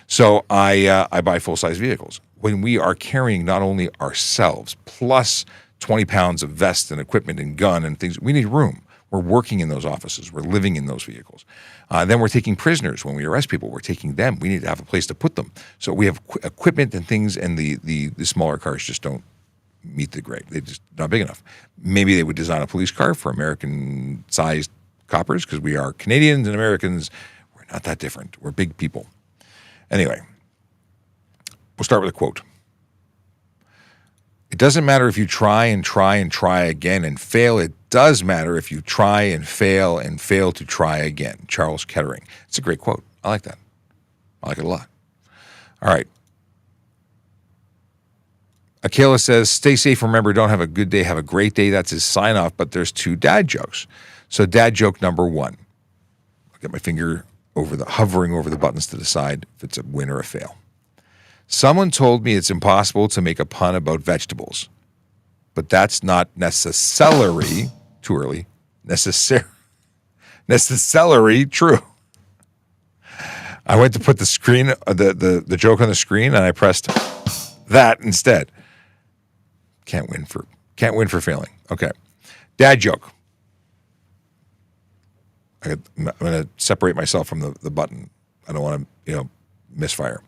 So I buy full-size vehicles. When we are carrying not only ourselves, plus 20 pounds of vest and equipment and gun and things, we need room. We're working in those offices. We're living in those vehicles. Then we're taking prisoners. When we arrest people, we're taking them. We need to have a place to put them. So we have equipment and things, and the smaller cars just don't meet the grade. They're just not big enough. Maybe they would design a police car for American-sized coppers because we are Canadians and Americans. We're not that different. We're big people. Anyway, we'll start with a quote. It doesn't matter if you try and try and try again and fail. It does matter if you try and fail to try again. Charles Kettering. It's a great quote. I like that. I like it a lot. All right. Akela says, stay safe. Remember, don't have a good day. Have a great day. That's his sign off, but there's 2 dad jokes. So dad joke number 1. I'll get my finger hovering over the buttons to decide if it's a win or a fail. Someone told me it's impossible to make a pun about vegetables, but that's not necessarily true. I went to put the joke on the screen and I pressed that instead. Can't win for failing. Okay. Dad joke. I'm going to separate myself from the button. I don't want to, misfire.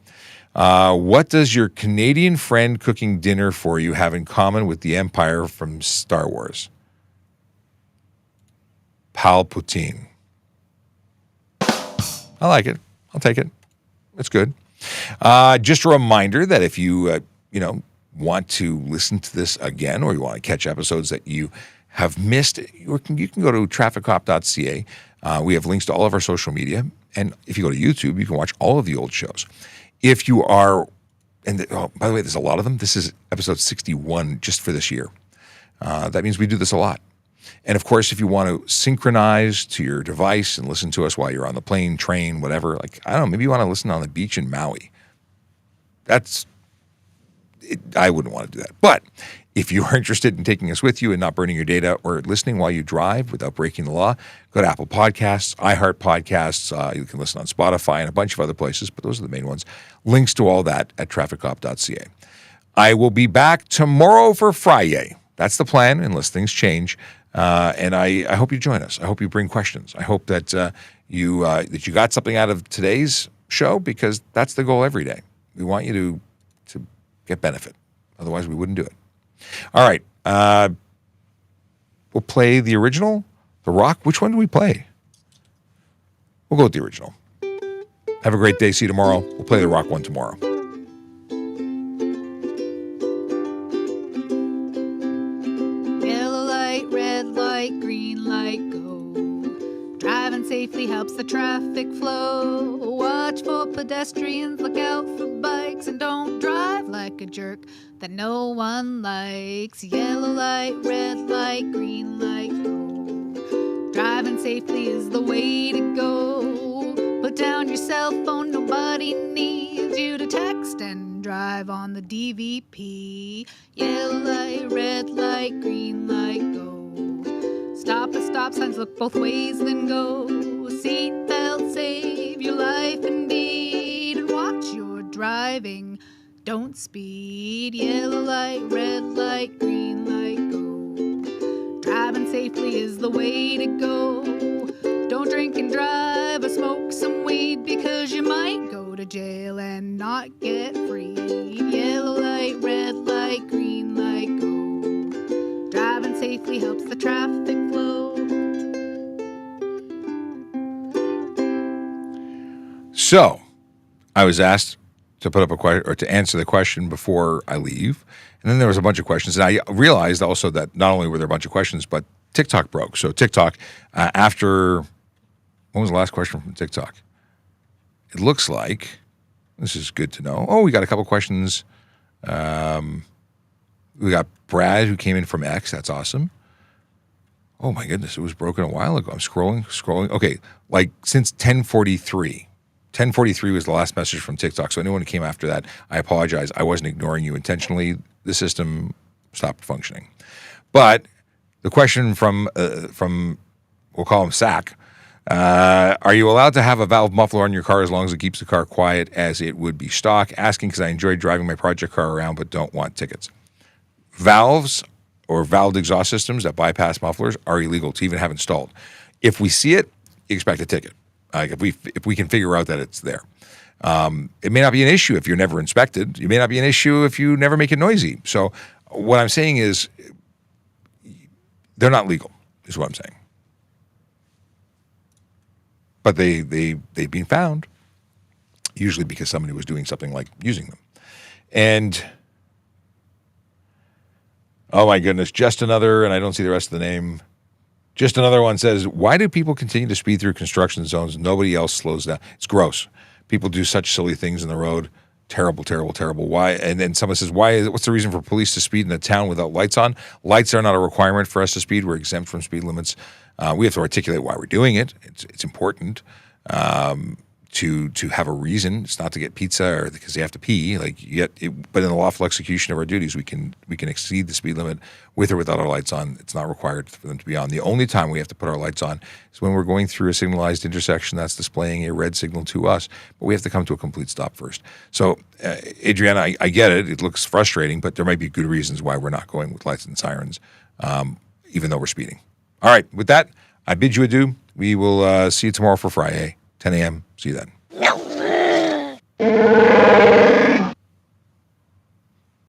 What does your Canadian friend cooking dinner for you have in common with the Empire from Star Wars? Palpatine. I like it. I'll take it. It's good. Just a reminder that if you, want to listen to this again, or you want to catch episodes that you have missed, you can go to ASKaTrafficCop.TrafficCop.ca. We have links to all of our social media. And if you go to YouTube, you can watch all of the old shows. If you are, by the way, there's a lot of them. This is episode 61 just for this year. That means we do this a lot. And of course, if you want to synchronize to your device and listen to us while you're on the plane, train, whatever, maybe you want to listen on the beach in Maui. I wouldn't want to do that. But if you are interested in taking us with you and not burning your data or listening while you drive without breaking the law, go to Apple Podcasts, iHeart Podcasts. You can listen on Spotify and a bunch of other places, but those are the main ones. Links to all that at TrafficCop.ca. I will be back tomorrow for Friday. That's the plan, unless things change. And I hope you join us. I hope you bring questions. I hope that you got something out of today's show, because that's the goal every day. We want you to get benefit. Otherwise, we wouldn't do it. All right. We'll play the original, The Rock. Which one do we play? We'll go with the original. Have a great day. See you tomorrow. We'll play The Rock one tomorrow. safely helps the traffic flow. Watch for pedestrians, look out for bikes, and don't drive like a jerk that no one likes. Yellow light, red light, green light, go. Driving safely is the way to go. Put down your cell phone, nobody needs you to text and drive on the DVP. Yellow light, red light, green light, go. Stop at stop signs, look both ways, then go. Seatbelt, save your life indeed. And watch your driving, don't speed. Yellow light, red light, green light, go. Driving safely is the way to go. Don't drink and drive or smoke some weed, because you might go to jail and not get free. Yellow light, red light, green light, go. Driving safely helps the traffic flow. So, I was asked to put up a question or to answer the question before I leave, and then there was a bunch of questions, and I realized also that not only were there a bunch of questions, but TikTok broke. So TikTok, after when was the last question from TikTok? It looks like this is good to know. Oh, we got a couple questions. We got Brad who came in from X. That's awesome. Oh my goodness, it was broken a while ago. I'm scrolling. Okay, like since 10:43. 10:43 was the last message from TikTok. So anyone who came after that, I apologize. I wasn't ignoring you intentionally. The system stopped functioning. But the question from we'll call him Sack. Are you allowed to have a valve muffler on your car as long as it keeps the car quiet as it would be stock? Asking because I enjoy driving my project car around but don't want tickets. Valves or valved exhaust systems that bypass mufflers are illegal to even have installed. If we see it, you expect a ticket. If we can figure out that it's there. It may not be an issue if you're never inspected. It may not be an issue if you never make it noisy. So what I'm saying is they're not legal, is what I'm saying. But they've been found, usually because somebody was doing something like using them. And, oh my goodness, just another, and I don't see the rest of the name. Just another one says, why do people continue to speed through construction zones? Nobody else slows down. It's gross. People do such silly things in the road. Terrible, terrible, terrible. Why? And then someone says, what's the reason for police to speed in a town without lights on? Lights are not a requirement for us to speed. We're exempt from speed limits. We have to articulate why we're doing it. It's important to have a reason. It's not to get pizza or because you have to pee. But in the lawful execution of our duties, we can exceed the speed limit with or without our lights on. It's not required for them to be on. The only time we have to put our lights on is when we're going through a signalized intersection that's displaying a red signal to us. But we have to come to a complete stop first. So, Adriana, I get it. It looks frustrating, but there might be good reasons why we're not going with lights and sirens, even though we're speeding. All right, with that, I bid you adieu. We will see you tomorrow for Friday, 10 a.m. See you then.